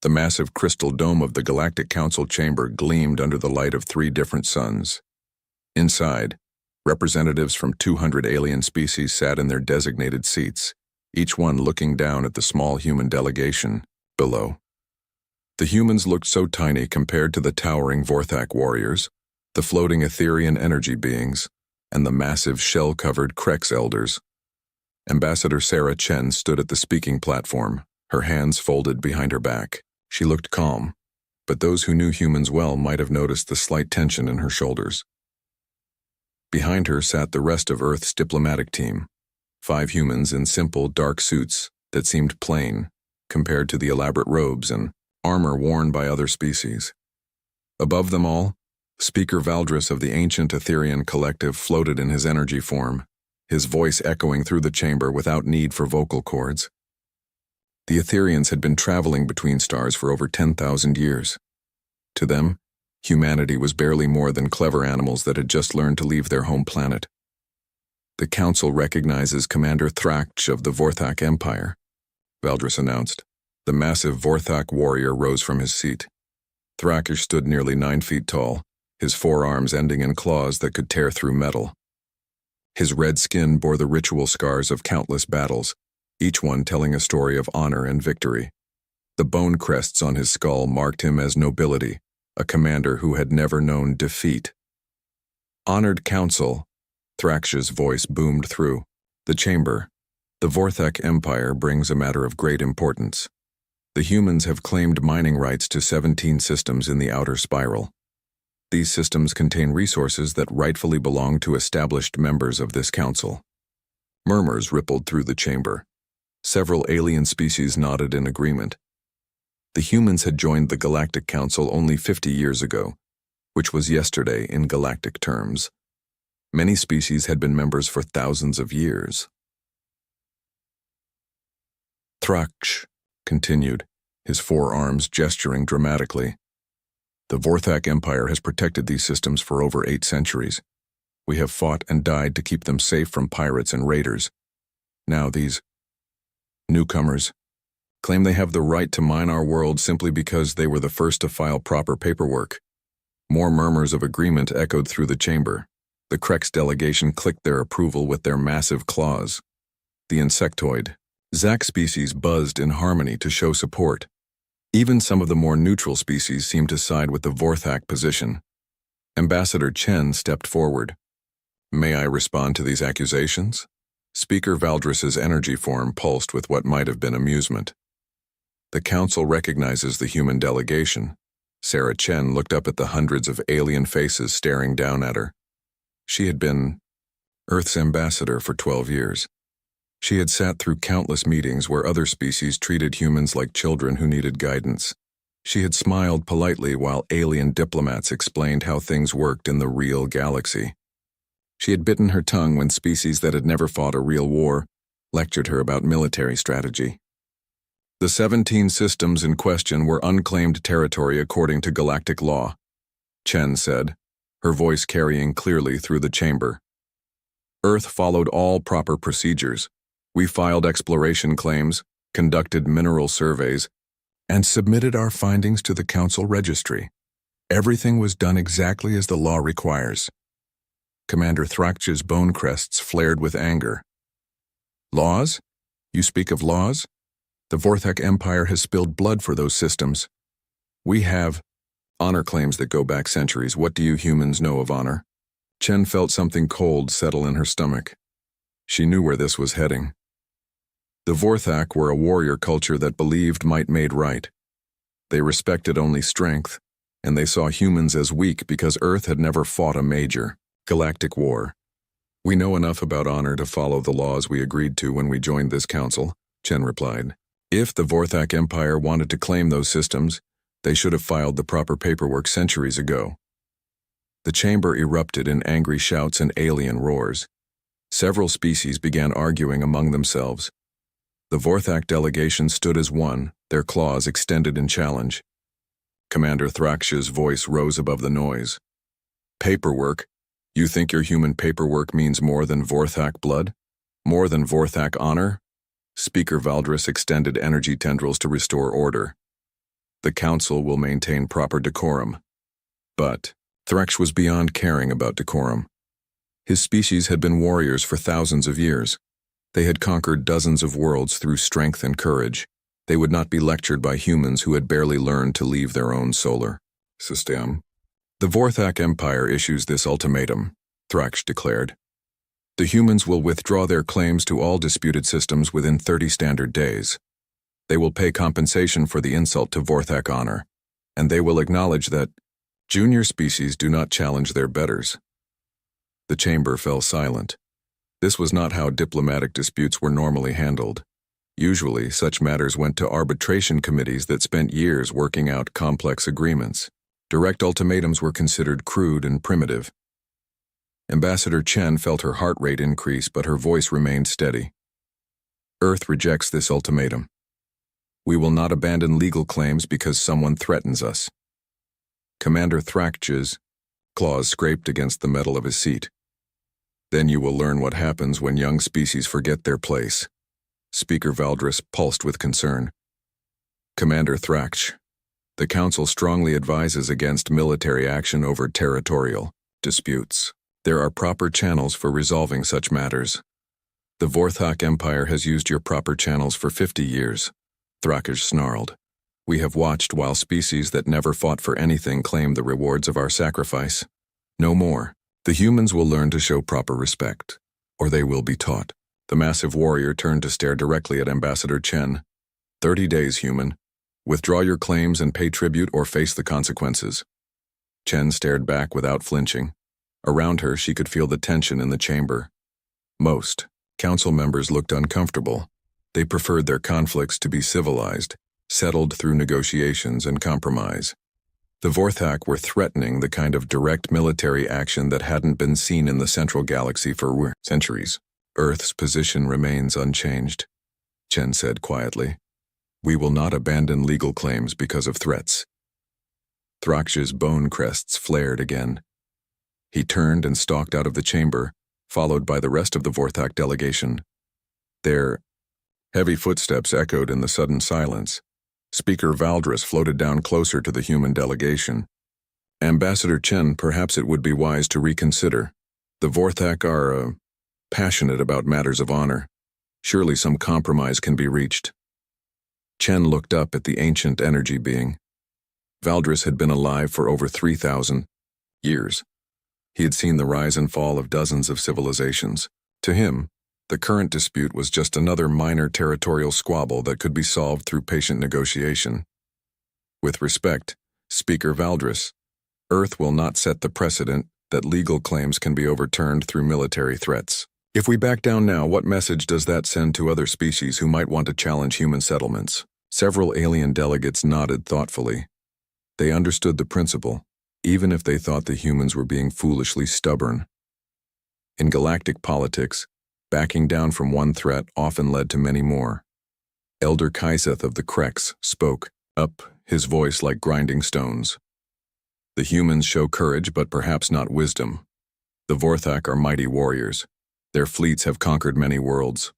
The massive crystal dome of the Galactic Council chamber gleamed under the light of 3 different suns. Inside, representatives from 200 alien species sat in their designated seats, each one looking down at the small human delegation below. The humans looked so tiny compared to the towering Vorthak warriors, the floating Etherian energy beings, and the massive shell-covered Krex elders. Ambassador Sarah Chen stood at the speaking platform, her hands folded behind her back. She looked calm, but those who knew humans well might have noticed the slight tension in her shoulders. Behind her sat the rest of Earth's diplomatic team, 5 humans in simple, dark suits that seemed plain compared to the elaborate robes and armor worn by other species. Above them all, Speaker Valdris of the ancient Etherian collective floated in his energy form, his voice echoing through the chamber without need for vocal cords. The Etherians had been traveling between stars for over 10,000 years. To them, humanity was barely more than clever animals that had just learned to leave their home planet. The Council recognizes Commander Thraksh of the Vorthak Empire, Valdris announced. The massive Vorthak warrior rose from his seat. Thraksh stood nearly 9 feet tall, his forearms ending in claws that could tear through metal. His red skin bore the ritual scars of countless battles, each one telling a story of honor and victory. The bone crests on his skull marked him as nobility, a commander who had never known defeat. Honored Council, Thraksh's voice boomed through the chamber. The Vorthak Empire brings a matter of great importance. The humans have claimed mining rights to 17 systems in the outer spiral. These systems contain resources that rightfully belong to established members of this council. Murmurs rippled through the chamber. Several alien species nodded in agreement. The humans had joined the Galactic Council only 50 years ago, which was yesterday in galactic terms. Many species had been members for thousands of years. Thraksh continued, his forearms gesturing dramatically. The Vorthak Empire has protected these systems for over 8 centuries. We have fought and died to keep them safe from pirates and raiders. Now these newcomers claim they have the right to mine our world simply because they were the first to file proper paperwork. More murmurs of agreement echoed through the chamber. The Krex delegation clicked their approval with their massive claws. The insectoid, Zak species buzzed in harmony to show support. Even some of the more neutral species seemed to side with the Vorthak position. Ambassador Chen stepped forward. May I respond to these accusations? Speaker Valdris's energy form pulsed with what might have been amusement. The council recognizes the human delegation. Sarah Chen looked up at the hundreds of alien faces staring down at her. She had been Earth's ambassador for 12 years. She had sat through countless meetings where other species treated humans like children who needed guidance. She had smiled politely while alien diplomats explained how things worked in the real galaxy. She had bitten her tongue when species that had never fought a real war lectured her about military strategy. The 17 systems in question were unclaimed territory according to galactic law, Chen said, her voice carrying clearly through the chamber. Earth followed all proper procedures. We filed exploration claims, conducted mineral surveys, and submitted our findings to the Council Registry. Everything was done exactly as the law requires. Commander Thraksh's bone crests flared with anger. Laws? You speak of laws? The Vorthak Empire has spilled blood for those systems. We have honor claims that go back centuries. What do you humans know of honor? Chen felt something cold settle in her stomach. She knew where this was heading. The Vorthak were a warrior culture that believed might made right. They respected only strength, and they saw humans as weak because Earth had never fought a major galactic war. We know enough about honor to follow the laws we agreed to when we joined this council, Chen replied. If the Vorthak Empire wanted to claim those systems, they should have filed the proper paperwork centuries ago. The chamber erupted in angry shouts and alien roars. Several species began arguing among themselves. The Vorthak delegation stood as one, their claws extended in challenge. Commander Thraksh's voice rose above the noise. Paperwork? You think your human paperwork means more than Vorthak blood? More than Vorthak honor? Speaker Valdris extended energy tendrils to restore order. The Council will maintain proper decorum. But Thraksh was beyond caring about decorum. His species had been warriors for thousands of years. They had conquered dozens of worlds through strength and courage. They would not be lectured by humans who had barely learned to leave their own solar system. The Vorthak Empire issues this ultimatum, Thraksh declared. The humans will withdraw their claims to all disputed systems within 30 standard days. They will pay compensation for the insult to Vorthak honor, and they will acknowledge that junior species do not challenge their betters. The chamber fell silent. This was not how diplomatic disputes were normally handled. Usually, such matters went to arbitration committees that spent years working out complex agreements. Direct ultimatums were considered crude and primitive. Ambassador Chen felt her heart rate increase, but her voice remained steady. Earth rejects this ultimatum. We will not abandon legal claims because someone threatens us. Commander Thraksh's claws scraped against the metal of his seat. Then you will learn what happens when young species forget their place. Speaker Valdris pulsed with concern. Commander Thraksh, the Council strongly advises against military action over territorial disputes. There are proper channels for resolving such matters. The Vorthak Empire has used your proper channels for 50 years, Thraksh snarled. We have watched while species that never fought for anything claim the rewards of our sacrifice. No more. The humans will learn to show proper respect, or they will be taught. The massive warrior turned to stare directly at Ambassador Chen. 30 days, human. Withdraw your claims and pay tribute or face the consequences. Chen stared back without flinching. Around her, she could feel the tension in the chamber. Most council members looked uncomfortable. They preferred their conflicts to be civilized, settled through negotiations and compromise. The Vorthak were threatening the kind of direct military action that hadn't been seen in the central galaxy for centuries. Earth's position remains unchanged, Chen said quietly. We will not abandon legal claims because of threats. Thraksh's bone crests flared again. He turned and stalked out of the chamber, followed by the rest of the Vorthak delegation. Their heavy footsteps echoed in the sudden silence. Speaker Valdris floated down closer to the human delegation. Ambassador Chen, perhaps it would be wise to reconsider. The Vorthak are, passionate about matters of honor. Surely some compromise can be reached. Chen looked up at the ancient energy being. Valdris had been alive for over 3,000 years. He had seen the rise and fall of dozens of civilizations. To him, the current dispute was just another minor territorial squabble that could be solved through patient negotiation. With respect, Speaker Valdris, Earth will not set the precedent that legal claims can be overturned through military threats. If we back down now, what message does that send to other species who might want to challenge human settlements? Several alien delegates nodded thoughtfully. They understood the principle, even if they thought the humans were being foolishly stubborn. In galactic politics, backing down from one threat often led to many more. Elder Kaiseth of the Krex spoke up, his voice like grinding stones. The humans show courage, but perhaps not wisdom. The Vorthak are mighty warriors. Their fleets have conquered many worlds.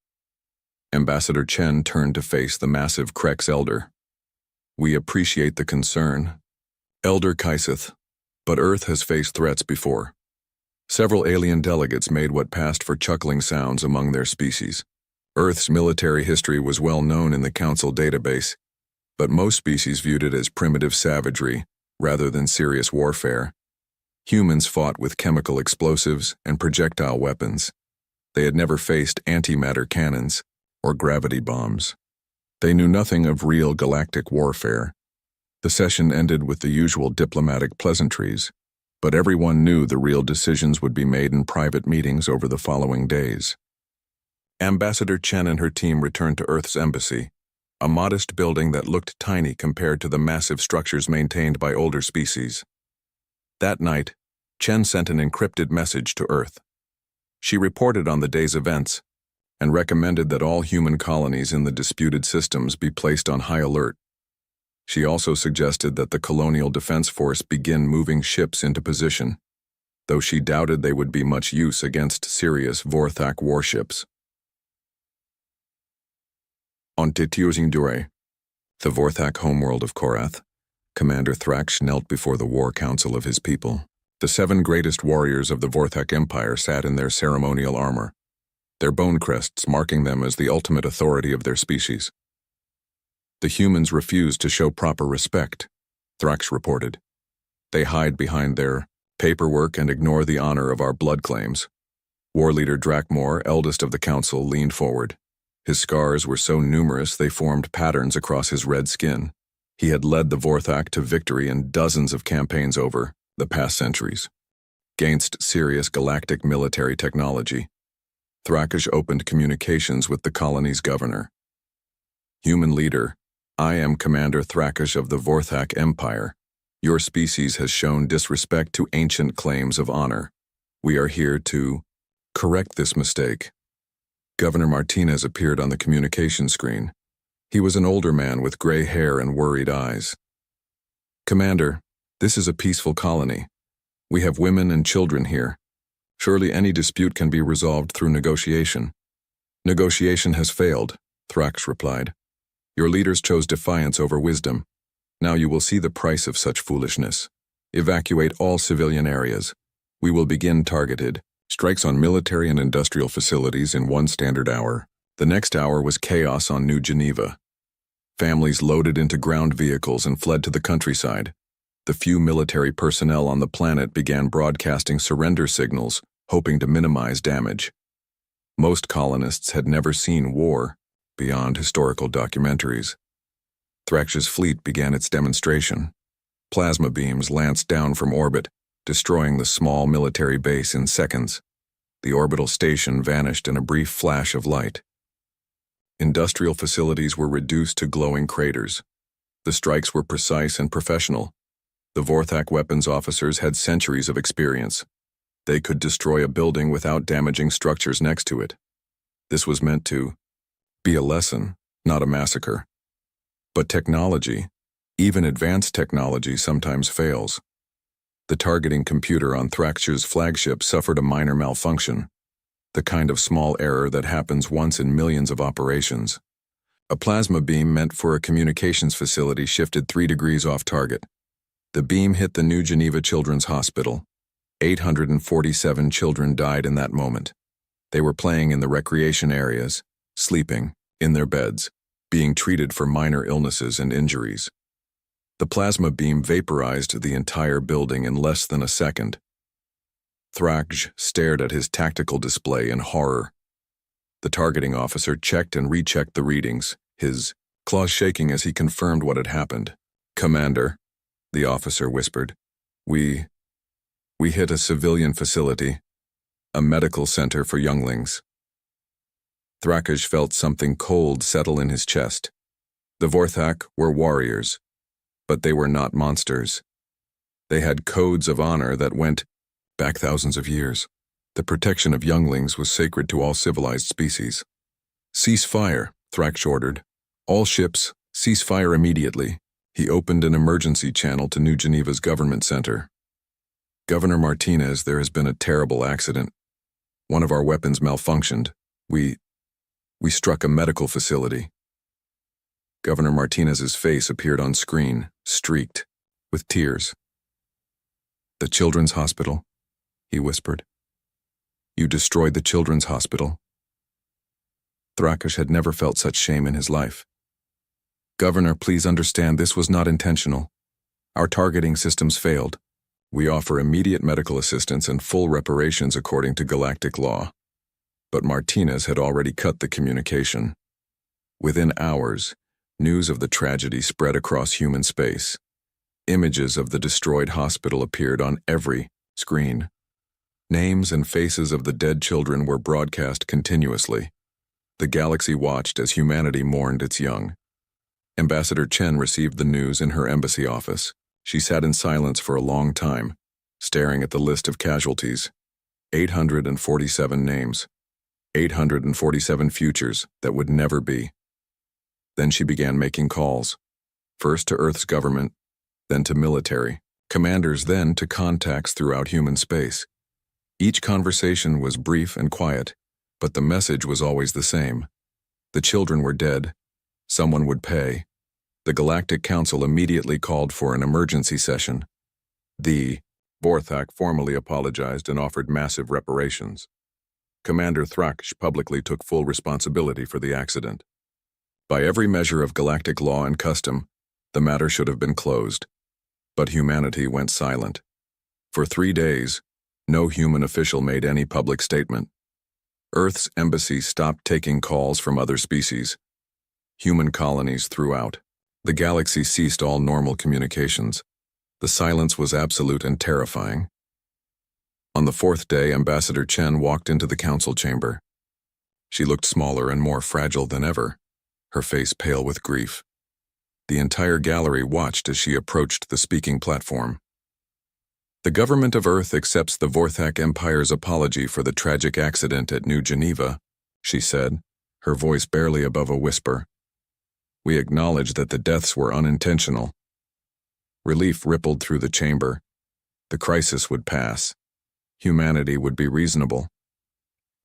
Ambassador Chen turned to face the massive Krex elder. We appreciate the concern, Elder Kaiseth, but Earth has faced threats before. Several alien delegates made what passed for chuckling sounds among their species. Earth's military history was well known in the Council database, but most species viewed it as primitive savagery rather than serious warfare. Humans fought with chemical explosives and projectile weapons. They had never faced antimatter cannons or gravity bombs. They knew nothing of real galactic warfare. The session ended with the usual diplomatic pleasantries, but everyone knew the real decisions would be made in private meetings over the following days. Ambassador Chen and her team returned to Earth's embassy, a modest building that looked tiny compared to the massive structures maintained by older species. That night, Chen sent an encrypted message to Earth. She reported on the day's events and recommended that all human colonies in the disputed systems be placed on high alert. She also suggested that the Colonial Defense Force begin moving ships into position, though she doubted they would be much use against serious Vorthak warships. On Titiozing Dure, the Vorthak homeworld of Korath, Commander Thraksh knelt before the war council of his people. The 7 greatest warriors of the Vorthak Empire sat in their ceremonial armor, their bone crests marking them as the ultimate authority of their species. The humans refused to show proper respect, Thraksh reported. They hide behind their paperwork and ignore the honor of our blood claims. War leader Drakmor, eldest of the council, leaned forward. His scars were so numerous they formed patterns across his red skin. He had led the Vorthak to victory in dozens of campaigns over the past centuries. Against serious galactic military technology, Thraksh opened communications with the colony's governor. Human leader, I am Commander Thraksh of the Vorthak Empire. Your species has shown disrespect to ancient claims of honor. We are here to correct this mistake. Governor Martinez appeared on the communication screen. He was an older man with gray hair and worried eyes. Commander, this is a peaceful colony. We have women and children here. Surely any dispute can be resolved through negotiation. Negotiation has failed, Thraksh replied. Your leaders chose defiance over wisdom. Now you will see the price of such foolishness. Evacuate all civilian areas. We will begin targeted strikes on military and industrial facilities in 1 standard hour. The next hour was chaos on New Geneva. Families loaded into ground vehicles and fled to the countryside. The few military personnel on the planet began broadcasting surrender signals, hoping to minimize damage. Most colonists had never seen war beyond historical documentaries. Thraksh's fleet began its demonstration. Plasma beams lanced down from orbit, destroying the small military base in seconds. The orbital station vanished in a brief flash of light. Industrial facilities were reduced to glowing craters. The strikes were precise and professional. The Vorthak weapons officers had centuries of experience. They could destroy a building without damaging structures next to it. This was meant to be a lesson, not a massacre. But technology, even advanced technology, sometimes fails. The targeting computer on Thraksh's flagship suffered a minor malfunction, the kind of small error that happens once in millions of operations. A plasma beam meant for a communications facility shifted 3 degrees off target. The beam hit the New Geneva Children's Hospital. 847 children died in that moment. They were playing in the recreation areas, sleeping, in their beds, being treated for minor illnesses and injuries. The plasma beam vaporized the entire building in less than a second. Thraksh stared at his tactical display in horror. The targeting officer checked and rechecked the readings, his claws shaking as he confirmed what had happened. Commander, the officer whispered, we hit a civilian facility, a medical center for younglings. Thraksh felt something cold settle in his chest. The Vorthak were warriors, but they were not monsters. They had codes of honor that went back thousands of years. The protection of younglings was sacred to all civilized species. Cease fire, Thraksh ordered. All ships, cease fire immediately. He opened an emergency channel to New Geneva's government center. Governor Martinez, there has been a terrible accident. One of our weapons malfunctioned. We struck a medical facility. Governor Martinez's face appeared on screen, streaked, with tears. The children's hospital, he whispered. You destroyed the children's hospital. Thraksh had never felt such shame in his life. Governor, please understand this was not intentional. Our targeting systems failed. We offer immediate medical assistance and full reparations according to Galactic law. But Martinez had already cut the communication. Within hours, news of the tragedy spread across human space. Images of the destroyed hospital appeared on every screen. Names and faces of the dead children were broadcast continuously. The galaxy watched as humanity mourned its young. Ambassador Chen received the news in her embassy office. She sat in silence for a long time, staring at the list of casualties. 847 names. 847 futures that would never be. Then she began making calls, first to Earth's government, then to military commanders, then to contacts throughout human space. Each conversation was brief and quiet, but the message was always the same. The children were dead. Someone would pay. The Galactic Council immediately called for an emergency session. The Vorthak formally apologized and offered massive reparations. Commander Thraksh publicly took full responsibility for the accident. By every measure of galactic law and custom, the matter should have been closed. But humanity went silent. For 3 days, no human official made any public statement. Earth's embassy stopped taking calls from other species. Human colonies throughout the galaxy ceased all normal communications. The silence was absolute and terrifying. On the 4th day, Ambassador Chen walked into the council chamber. She looked smaller and more fragile than ever, her face pale with grief. The entire gallery watched as she approached the speaking platform. The government of Earth accepts the Vorthak Empire's apology for the tragic accident at New Geneva, she said, her voice barely above a whisper. We acknowledge that the deaths were unintentional. Relief rippled through the chamber. The crisis would pass. Humanity would be reasonable.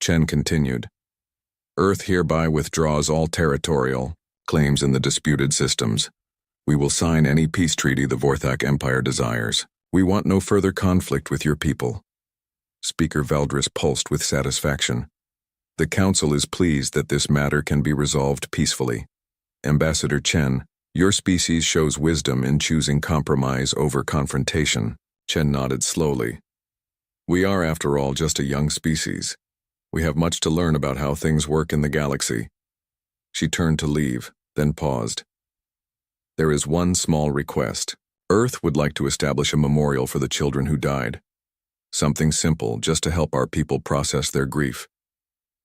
Chen continued. Earth hereby withdraws all territorial claims in the disputed systems. We will sign any peace treaty the Vorthak Empire desires. We want no further conflict with your people. Speaker Valdris pulsed with satisfaction. The Council is pleased that this matter can be resolved peacefully. Ambassador Chen, your species shows wisdom in choosing compromise over confrontation. Chen nodded slowly. We are, after all, just a young species. We have much to learn about how things work in the galaxy. She turned to leave, then paused. There is one small request. Earth would like to establish a memorial for the children who died. Something simple, just to help our people process their grief.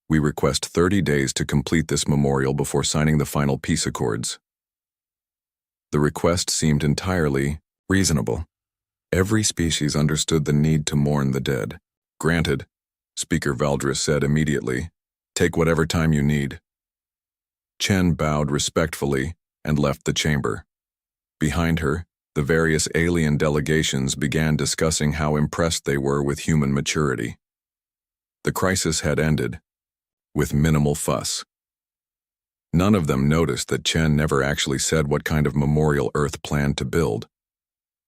We request 30 days to complete this memorial before signing the final peace accords. The request seemed entirely reasonable. Every species understood the need to mourn the dead. Granted, Speaker Valdris said immediately. Take whatever time you need. Chen bowed respectfully and left the chamber. Behind her, the various alien delegations began discussing how impressed they were with human maturity. The crisis had ended, with minimal fuss. None of them noticed that Chen never actually said what kind of memorial Earth planned to build.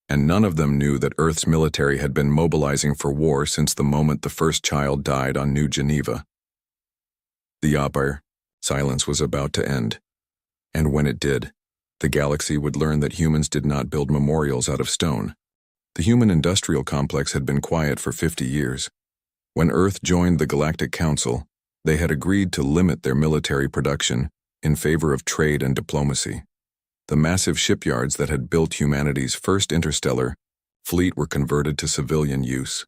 And none of them knew that Earth's military had been mobilizing for war since the moment the first child died on New Geneva. The Empire silence was about to end. And when it did, the galaxy would learn that humans did not build memorials out of stone. The human industrial complex had been quiet for 50 years. When Earth joined the Galactic Council, they had agreed to limit their military production in favor of trade and diplomacy. The massive shipyards that had built humanity's first interstellar fleet were converted to civilian use.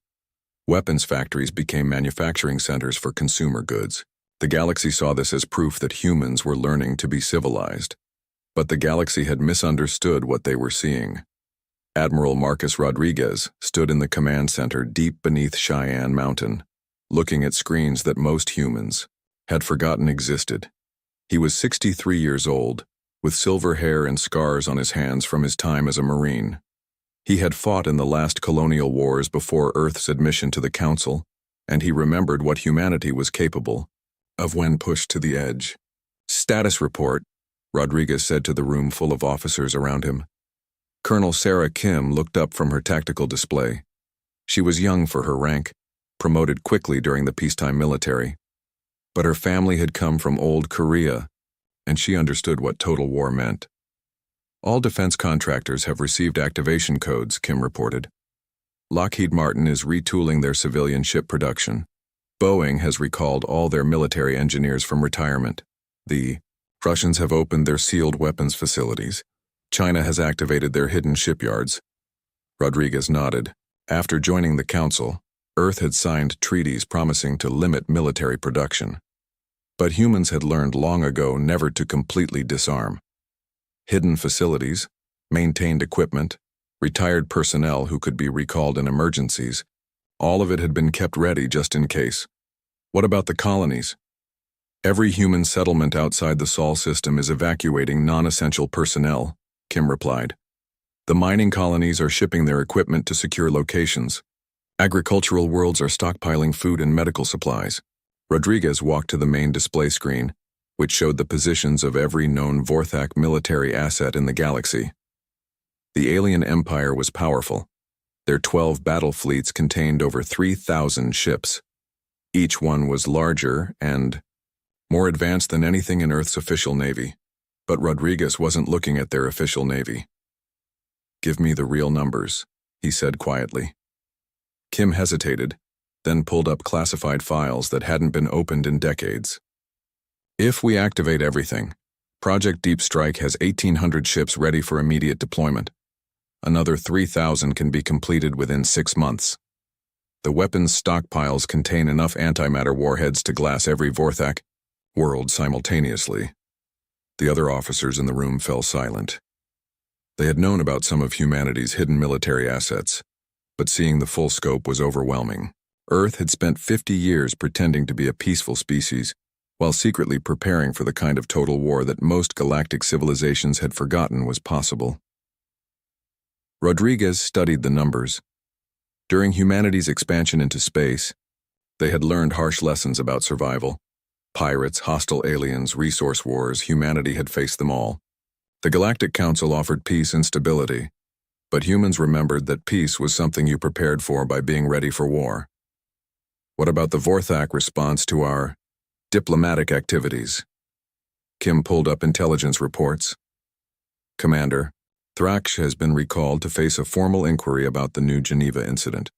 Weapons factories became manufacturing centers for consumer goods. The galaxy saw this as proof that humans were learning to be civilized. But the galaxy had misunderstood what they were seeing. Admiral Marcus Rodriguez stood in the command center deep beneath Cheyenne Mountain, looking at screens that most humans had forgotten existed. He was 63 years old, with silver hair and scars on his hands from his time as a Marine. He had fought in the last colonial wars before Earth's admission to the Council, and he remembered what humanity was capable of when pushed to the edge. Status report, Rodriguez said to the room full of officers around him. Colonel Sarah Kim looked up from her tactical display. She was young for her rank, promoted quickly during the peacetime military. But her family had come from old Korea, and she understood what total war meant. All defense contractors have received activation codes, Kim reported. Lockheed Martin is retooling their civilian ship production. Boeing has recalled all their military engineers from retirement. The Russians have opened their sealed weapons facilities. China has activated their hidden shipyards. Rodriguez nodded. After joining the Council, Earth had signed treaties promising to limit military production. But humans had learned long ago never to completely disarm. Hidden facilities, maintained equipment, retired personnel who could be recalled in emergencies, all of it had been kept ready just in case. What about the colonies? Every human settlement outside the Sol system is evacuating non-essential personnel, Kim replied. The mining colonies are shipping their equipment to secure locations. Agricultural worlds are stockpiling food and medical supplies. Rodriguez walked to the main display screen, which showed the positions of every known Vorthak military asset in the galaxy. The alien empire was powerful. Their 12 battle fleets contained over 3,000 ships. Each one was larger and more advanced than anything in Earth's official navy. But Rodriguez wasn't looking at their official navy. "Give me the real numbers," he said quietly. Kim hesitated, then pulled up classified files that hadn't been opened in decades. "If we activate everything, Project Deep Strike has 1,800 ships ready for immediate deployment. Another 3,000 can be completed within 6 months. The weapons stockpiles contain enough antimatter warheads to glass every Vorthak world simultaneously." The other officers in the room fell silent. They had known about some of humanity's hidden military assets, but seeing the full scope was overwhelming. Earth had spent 50 years pretending to be a peaceful species, while secretly preparing for the kind of total war that most galactic civilizations had forgotten was possible. Rodriguez studied the numbers. During humanity's expansion into space, they had learned harsh lessons about survival. Pirates, hostile aliens, resource wars, humanity had faced them all. The Galactic Council offered peace and stability, but humans remembered that peace was something you prepared for by being ready for war. "What about the Vorthak response to our diplomatic activities?" Kim pulled up intelligence reports. "Commander, Thrax has been recalled to face a formal inquiry about the New Geneva incident.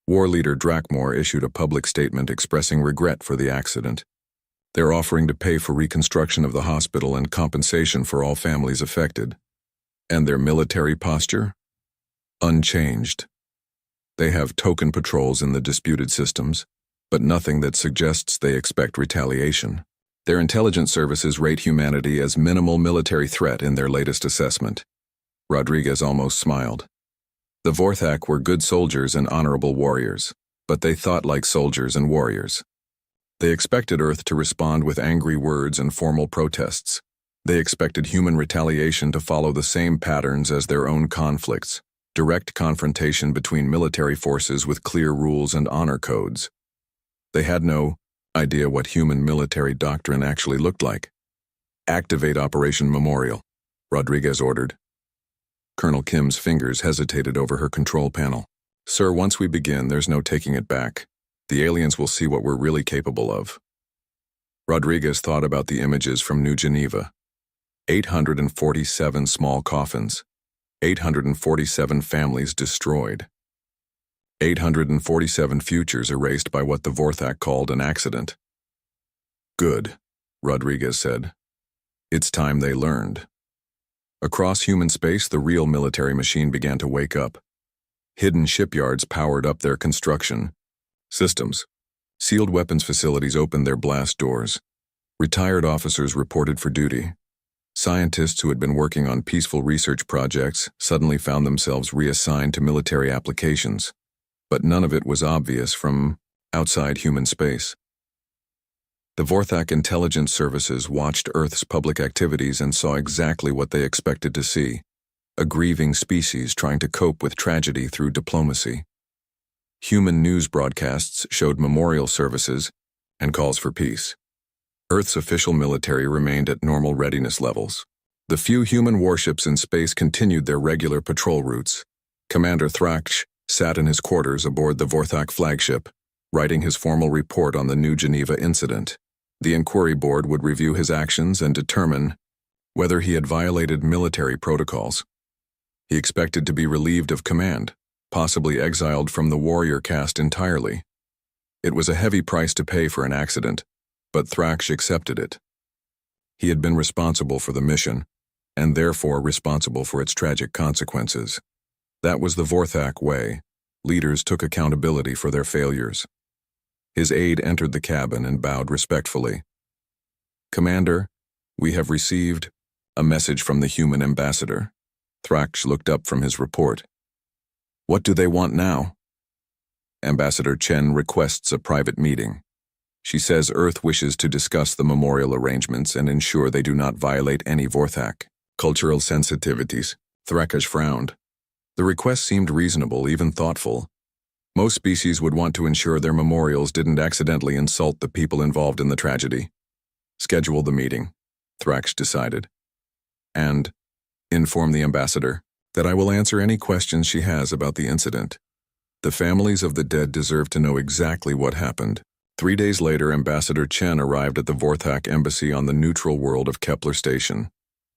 War leader Drakmor issued a public statement expressing regret for the accident. They're offering to pay for reconstruction of the hospital and compensation for all families affected. And their military posture? Unchanged. They have token patrols in the disputed systems, but nothing that suggests they expect retaliation. Their intelligence services rate humanity as minimal military threat in their latest assessment." Rodriguez almost smiled. The Vorthak were good soldiers and honorable warriors, but they thought like soldiers and warriors. They expected Earth to respond with angry words and formal protests. They expected human retaliation to follow the same patterns as their own conflicts, direct confrontation between military forces with clear rules and honor codes. They had no idea what human military doctrine actually looked like. "Activate Operation Memorial," Rodriguez ordered. Colonel Kim's fingers hesitated over her control panel. "Sir, once we begin, there's no taking it back. The aliens will see what we're really capable of." Rodriguez thought about the images from New Geneva. 847 small coffins. 847 families destroyed. 847 futures erased by what the Vorthak called an accident. "Good," Rodriguez said. "It's time they learned." Across human space, the real military machine began to wake up. Hidden shipyards powered up their construction systems. Sealed weapons facilities opened their blast doors. Retired officers reported for duty. Scientists who had been working on peaceful research projects suddenly found themselves reassigned to military applications, but none of it was obvious from outside human space. The Vorthak intelligence services watched Earth's public activities and saw exactly what they expected to see: a grieving species trying to cope with tragedy through diplomacy. Human news broadcasts showed memorial services and calls for peace. Earth's official military remained at normal readiness levels. The few human warships in space continued their regular patrol routes. Commander Thrax sat in his quarters aboard the Vorthak flagship, writing his formal report on the New Geneva incident. The inquiry board would review his actions and determine whether he had violated military protocols. He expected to be relieved of command, possibly exiled from the warrior caste entirely. It was a heavy price to pay for an accident, but Thrax accepted it. He had been responsible for the mission, and therefore responsible for its tragic consequences. That was the Vorthak way. Leaders took accountability for their failures. His aide entered the cabin and bowed respectfully. "Commander, we have received a message from the human ambassador." Thrax looked up from his report. "What do they want now?" "Ambassador Chen requests a private meeting. She says Earth wishes to discuss the memorial arrangements and ensure they do not violate any Vorthak cultural sensitivities." Thrax frowned. The request seemed reasonable, even thoughtful. Most species would want to ensure their memorials didn't accidentally insult the people involved in the tragedy. Schedule the meeting, Thraksh decided, and inform the ambassador that I will answer any questions she has about the incident. The families of the dead deserve to know exactly what happened. 3 days later, Ambassador Chen arrived at the Vorthak embassy on the neutral world of Kepler Station.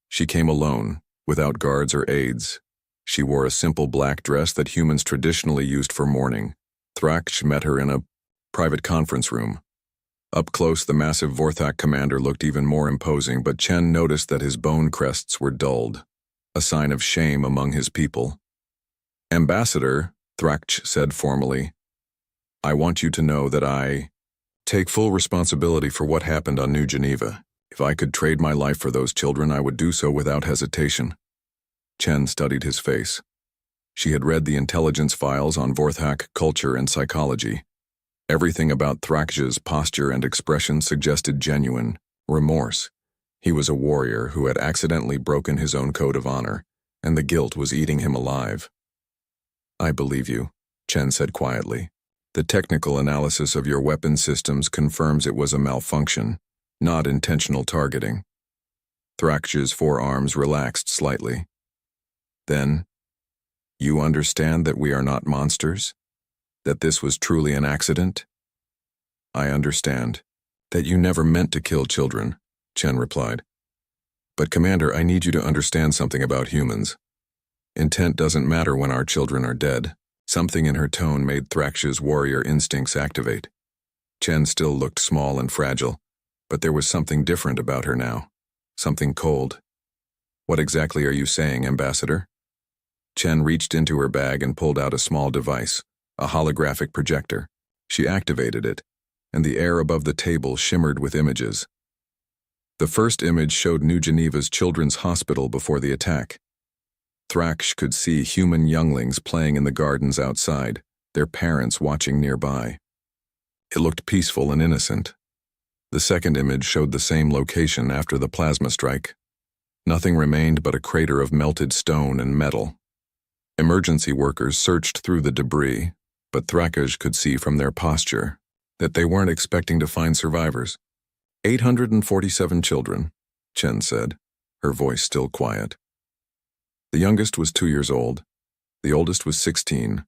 She came alone, without guards or aides. She wore a simple black dress that humans traditionally used for mourning. Thraksh met her in a private conference room. Up close, the massive Vorthak commander looked even more imposing, but Chen noticed that his bone crests were dulled, a sign of shame among his people. Ambassador, Thraksh said formally, I want you to know that I take full responsibility for what happened on New Geneva. If I could trade my life for those children, I would do so without hesitation. Chen studied his face. She had read the intelligence files on Vorthak culture and psychology. Everything about Thraksh's posture and expression suggested genuine remorse. He was a warrior who had accidentally broken his own code of honor, and the guilt was eating him alive. I believe you, Chen said quietly. The technical analysis of your weapon systems confirms it was a malfunction, not intentional targeting. Thraksh's forearms relaxed slightly. Then, you understand that we are not monsters? That this was truly an accident? I understand. That you never meant to kill children, Chen replied. But Commander, I need you to understand something about humans. Intent doesn't matter when our children are dead. Something in her tone made Thraksh's warrior instincts activate. Chen still looked small and fragile, but there was something different about her now. Something cold. What exactly are you saying, Ambassador? Chen reached into her bag and pulled out a small device, a holographic projector. She activated it, and the air above the table shimmered with images. The first image showed New Geneva's Children's Hospital before the attack. Thraksh could see human younglings playing in the gardens outside, their parents watching nearby. It looked peaceful and innocent. The second image showed the same location after the plasma strike. Nothing remained but a crater of melted stone and metal. Emergency workers searched through the debris, but Thraksh could see from their posture that they weren't expecting to find survivors. 847 children, Chen said, her voice still quiet. The youngest was 2 years old. The oldest was 16.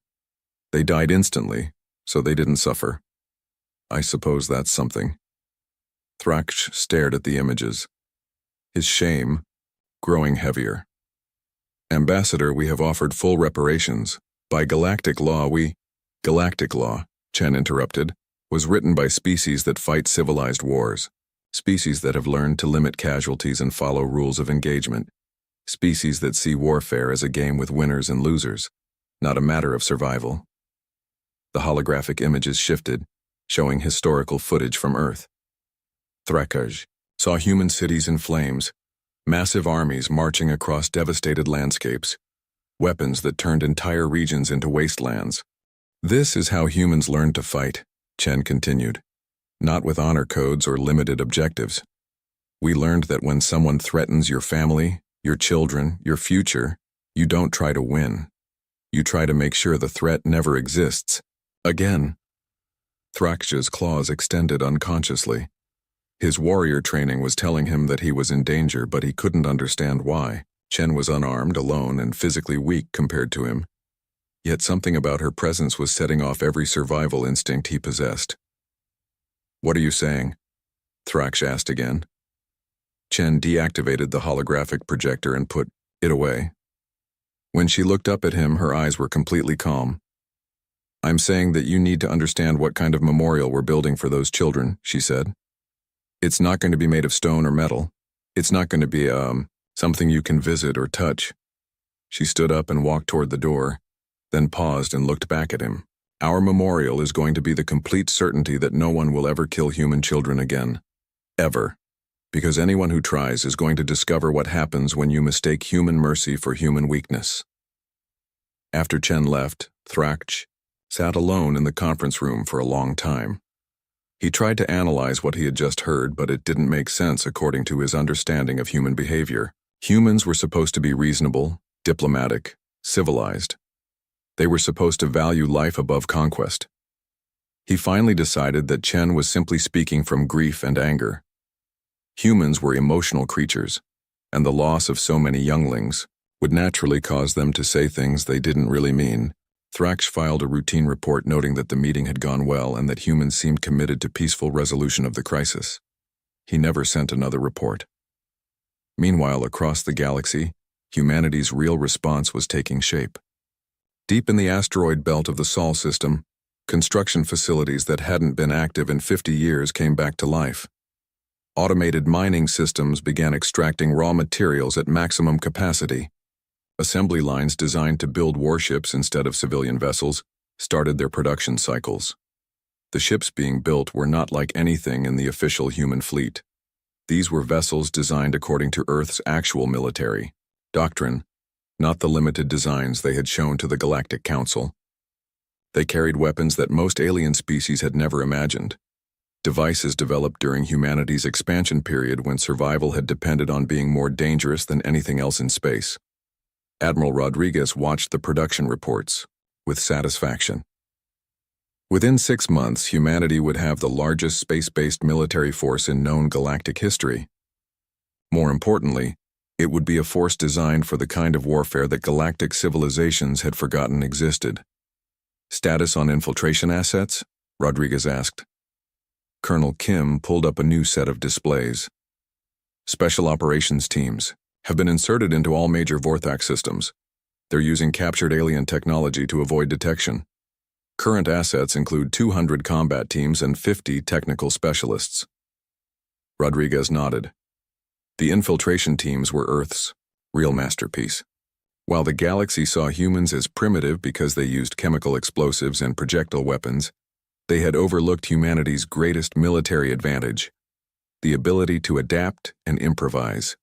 They died instantly, so they didn't suffer. I suppose that's something. Thraksh stared at the images, his shame growing heavier. Ambassador, we have offered full reparations. By Galactic law, Galactic law, Chen interrupted, was written by species that fight civilized wars. Species that have learned to limit casualties and follow rules of engagement. Species that see warfare as a game with winners and losers, not a matter of survival. The holographic images shifted, showing historical footage from Earth. Thraksh saw human cities in flames, massive armies marching across devastated landscapes, weapons that turned entire regions into wastelands. This is how humans learned to fight, Chen continued, not with honor codes or limited objectives. We learned that when someone threatens your family, your children, your future, you don't try to win. You try to make sure the threat never exists. Again. Thraksh's claws extended unconsciously. His warrior training was telling him that he was in danger, but he couldn't understand why. Chen was unarmed, alone, and physically weak compared to him. Yet something about her presence was setting off every survival instinct he possessed. What are you saying? Thraksh asked again. Chen deactivated the holographic projector and put it away. When she looked up at him, her eyes were completely calm. I'm saying that you need to understand what kind of memorial we're building for those children, she said. It's not going to be made of stone or metal. It's not going to be, something you can visit or touch. She stood up and walked toward the door, then paused and looked back at him. Our memorial is going to be the complete certainty that no one will ever kill human children again. Ever. Because anyone who tries is going to discover what happens when you mistake human mercy for human weakness. After Chen left, Thraksh sat alone in the conference room for a long time. He tried to analyze what he had just heard, but it didn't make sense according to his understanding of human behavior. Humans were supposed to be reasonable, diplomatic, civilized. They were supposed to value life above conquest. He finally decided that Chen was simply speaking from grief and anger. Humans were emotional creatures, and the loss of so many younglings would naturally cause them to say things they didn't really mean. Thraksh filed a routine report noting that the meeting had gone well and that humans seemed committed to peaceful resolution of the crisis. He never sent another report. Meanwhile, across the galaxy, humanity's real response was taking shape. Deep in the asteroid belt of the Sol system, construction facilities that hadn't been active in 50 years came back to life. Automated mining systems began extracting raw materials at maximum capacity. Assembly lines designed to build warships instead of civilian vessels started their production cycles. The ships being built were not like anything in the official human fleet. These were vessels designed according to Earth's actual military doctrine, not the limited designs they had shown to the Galactic Council. They carried weapons that most alien species had never imagined. Devices developed during humanity's expansion period when survival had depended on being more dangerous than anything else in space. Admiral Rodriguez watched the production reports with satisfaction. Within 6 months, humanity would have the largest space-based military force in known galactic history. More importantly, it would be a force designed for the kind of warfare that galactic civilizations had forgotten existed. Status on infiltration assets? Rodriguez asked. Colonel Kim pulled up a new set of displays. Special operations teams have been inserted into all major Vorthak systems. They're using captured alien technology to avoid detection. Current assets include 200 combat teams and 50 technical specialists. Rodriguez nodded. The infiltration teams were Earth's real masterpiece. While the galaxy saw humans as primitive because they used chemical explosives and projectile weapons, they had overlooked humanity's greatest military advantage, the ability to adapt and improvise.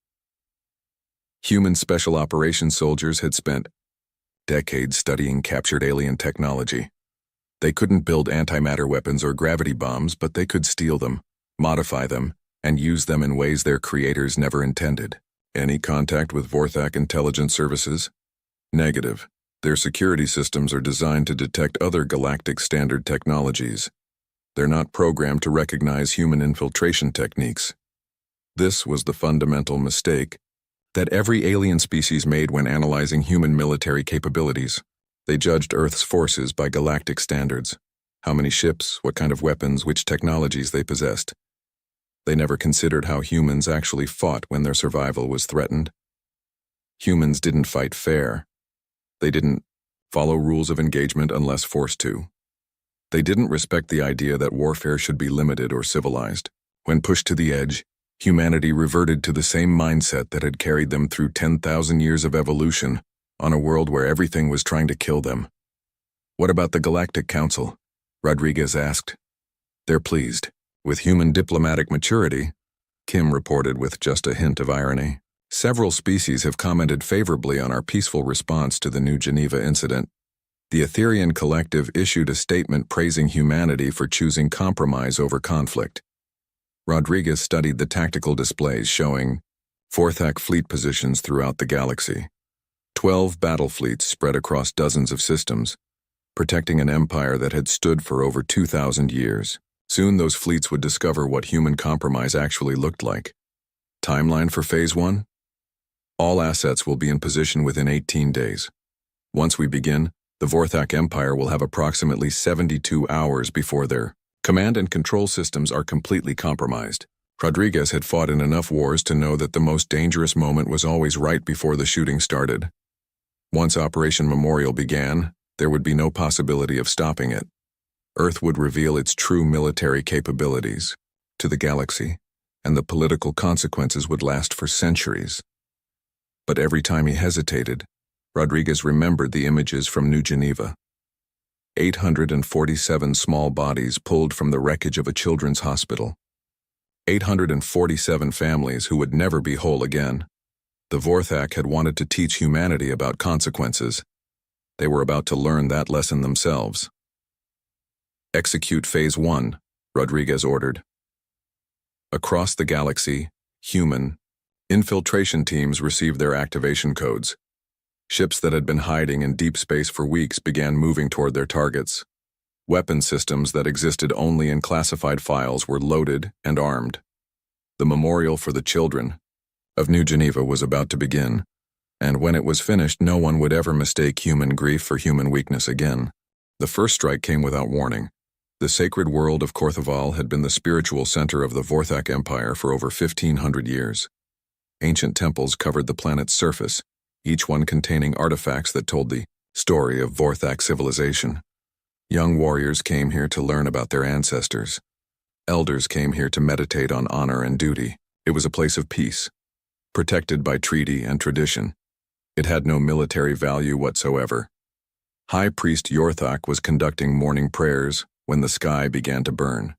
Human special operations soldiers had spent decades studying captured alien technology. They couldn't build antimatter weapons or gravity bombs, but they could steal them, modify them, and use them in ways their creators never intended. Any contact with Vorthak intelligence services? Negative. Their security systems are designed to detect other galactic standard technologies. They're not programmed to recognize human infiltration techniques. This was the fundamental mistake that every alien species made when analyzing human military capabilities. They judged Earth's forces by galactic standards. How many ships, what kind of weapons, which technologies they possessed. They never considered how humans actually fought when their survival was threatened. Humans didn't fight fair. They didn't follow rules of engagement unless forced to. They didn't respect the idea that warfare should be limited or civilized. When pushed to the edge, humanity reverted to the same mindset that had carried them through 10,000 years of evolution on a world where everything was trying to kill them. What about the Galactic Council? Rodriguez asked. They're pleased. With human diplomatic maturity, Kim reported with just a hint of irony. Several species have commented favorably on our peaceful response to the New Geneva incident. The Etherian Collective issued a statement praising humanity for choosing compromise over conflict. Rodriguez studied the tactical displays showing Vorthak fleet positions throughout the galaxy. 12 battle fleets spread across dozens of systems, protecting an empire that had stood for over 2,000 years. Soon those fleets would discover what human compromise actually looked like. Timeline for Phase 1? All assets will be in position within 18 days. Once we begin, the Vorthak Empire will have approximately 72 hours before their command and control systems are completely compromised. Rodriguez had fought in enough wars to know that the most dangerous moment was always right before the shooting started. Once Operation Memorial began, there would be no possibility of stopping it. Earth would reveal its true military capabilities to the galaxy, and the political consequences would last for centuries. But every time he hesitated, Rodriguez remembered the images from New Geneva. 847 small bodies pulled from the wreckage of a children's hospital. 847 families who would never be whole again. The Vorthak had wanted to teach humanity about consequences. They were about to learn that lesson themselves. Execute Phase 1, Rodriguez ordered. Across the galaxy, human infiltration teams received their activation codes. Ships that had been hiding in deep space for weeks began moving toward their targets. Weapon systems that existed only in classified files were loaded and armed. The memorial for the children of New Geneva was about to begin, and when it was finished, no one would ever mistake human grief for human weakness again. The first strike came without warning. The sacred world of Kortheval had been the spiritual center of the Vorthak Empire for over 1,500 years. Ancient temples covered the planet's surface, each one containing artifacts that told the story of Vorthak civilization. Young warriors came here to learn about their ancestors. Elders came here to meditate on honor and duty. It was a place of peace, protected by treaty and tradition. It had no military value whatsoever. High Priest Yorthak was conducting morning prayers when the sky began to burn.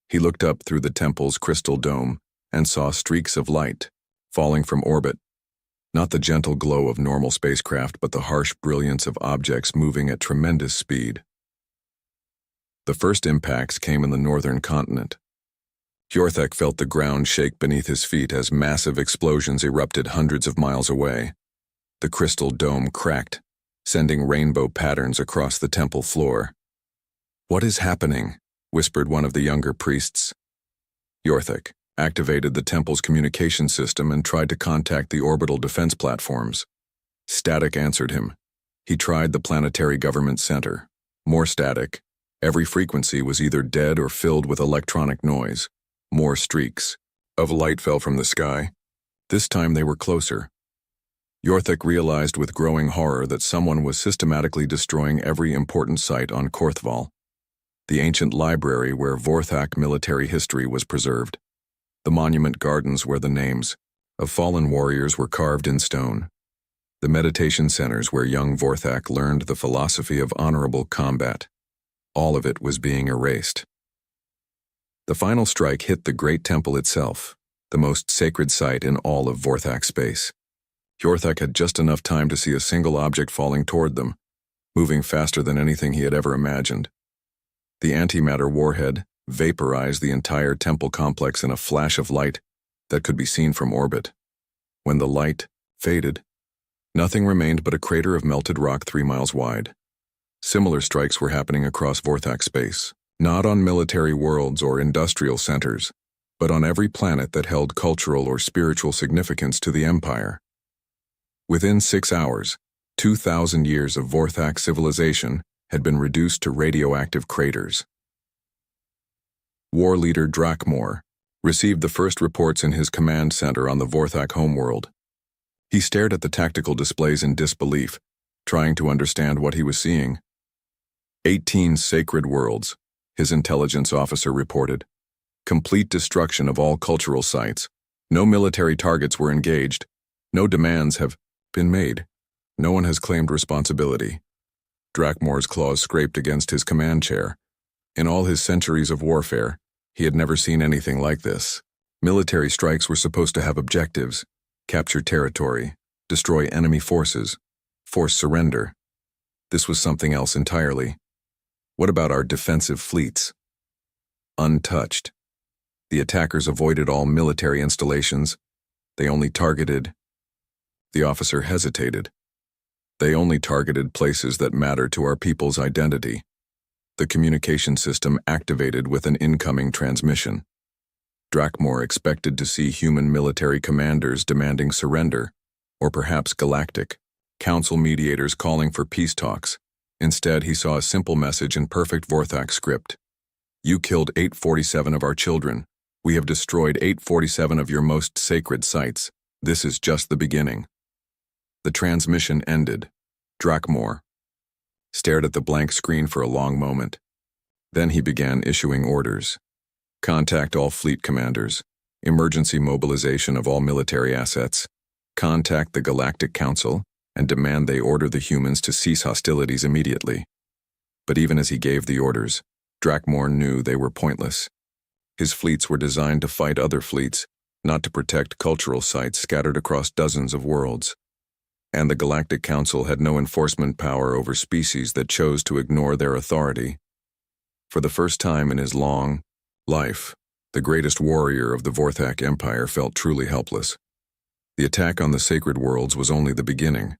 He looked up through the temple's crystal dome and saw streaks of light falling from orbit. Not the gentle glow of normal spacecraft, but the harsh brilliance of objects moving at tremendous speed. The first impacts came in the northern continent. Yorthak felt the ground shake beneath his feet as massive explosions erupted hundreds of miles away. The crystal dome cracked, sending rainbow patterns across the temple floor. "What is happening?" whispered one of the younger priests. Yorthak activated the temple's communication system and tried to contact the orbital defense platforms. Static answered him. He tried the planetary government center. More static. Every frequency was either dead or filled with electronic noise. More streaks of light fell from the sky. This time they were closer. Yorthak realized with growing horror that someone was systematically destroying every important site on Kortheval, the ancient library where Vorthak military history was preserved, the monument gardens where the names of fallen warriors were carved in stone, the meditation centers where young Vorthak learned the philosophy of honorable combat. All of it was being erased. The final strike hit the great temple itself, the most sacred site in all of Vorthak space. Yorthak had just enough time to see a single object falling toward them, moving faster than anything he had ever imagined. The antimatter warhead vaporized the entire temple complex in a flash of light that could be seen from orbit. When the light faded, nothing remained but a crater of melted rock 3 miles wide. Similar strikes were happening across Vorthak space, not on military worlds or industrial centers, but on every planet that held cultural or spiritual significance to the Empire. Within 6 hours, 2,000 years of Vorthak civilization had been reduced to radioactive craters. War leader Drakmor received the first reports in his command center on the Vorthak homeworld. He stared at the tactical displays in disbelief, trying to understand what he was seeing. 18 sacred worlds, his intelligence officer reported. Complete destruction of all cultural sites. No military targets were engaged. No demands have been made. No one has claimed responsibility. Drakmor's claws scraped against his command chair. In all his centuries of warfare, he had never seen anything like this. Military strikes were supposed to have objectives: capture territory, destroy enemy forces, force surrender. This was something else entirely. What about our defensive fleets? Untouched. The attackers avoided all military installations. They only targeted. The officer hesitated. They only targeted places that matter to our people's identity. The communication system activated with an incoming transmission. Drakmor expected to see human military commanders demanding surrender, or perhaps Galactic council mediators calling for peace talks. Instead, he saw a simple message in perfect Vorthak script. "You killed 847 of our children. We have destroyed 847 of your most sacred sites. This is just the beginning." The transmission ended. Drakmor stared at the blank screen for a long moment. Then he began issuing orders. Contact all fleet commanders. Emergency mobilization of all military assets. Contact the Galactic Council and demand they order the humans to cease hostilities immediately. But even as he gave the orders, Drakmor knew they were pointless. His fleets were designed to fight other fleets, not to protect cultural sites scattered across dozens of worlds. And the Galactic Council had no enforcement power over species that chose to ignore their authority. For the first time in his long life, the greatest warrior of the Vorthak Empire felt truly helpless. The attack on the sacred worlds was only the beginning.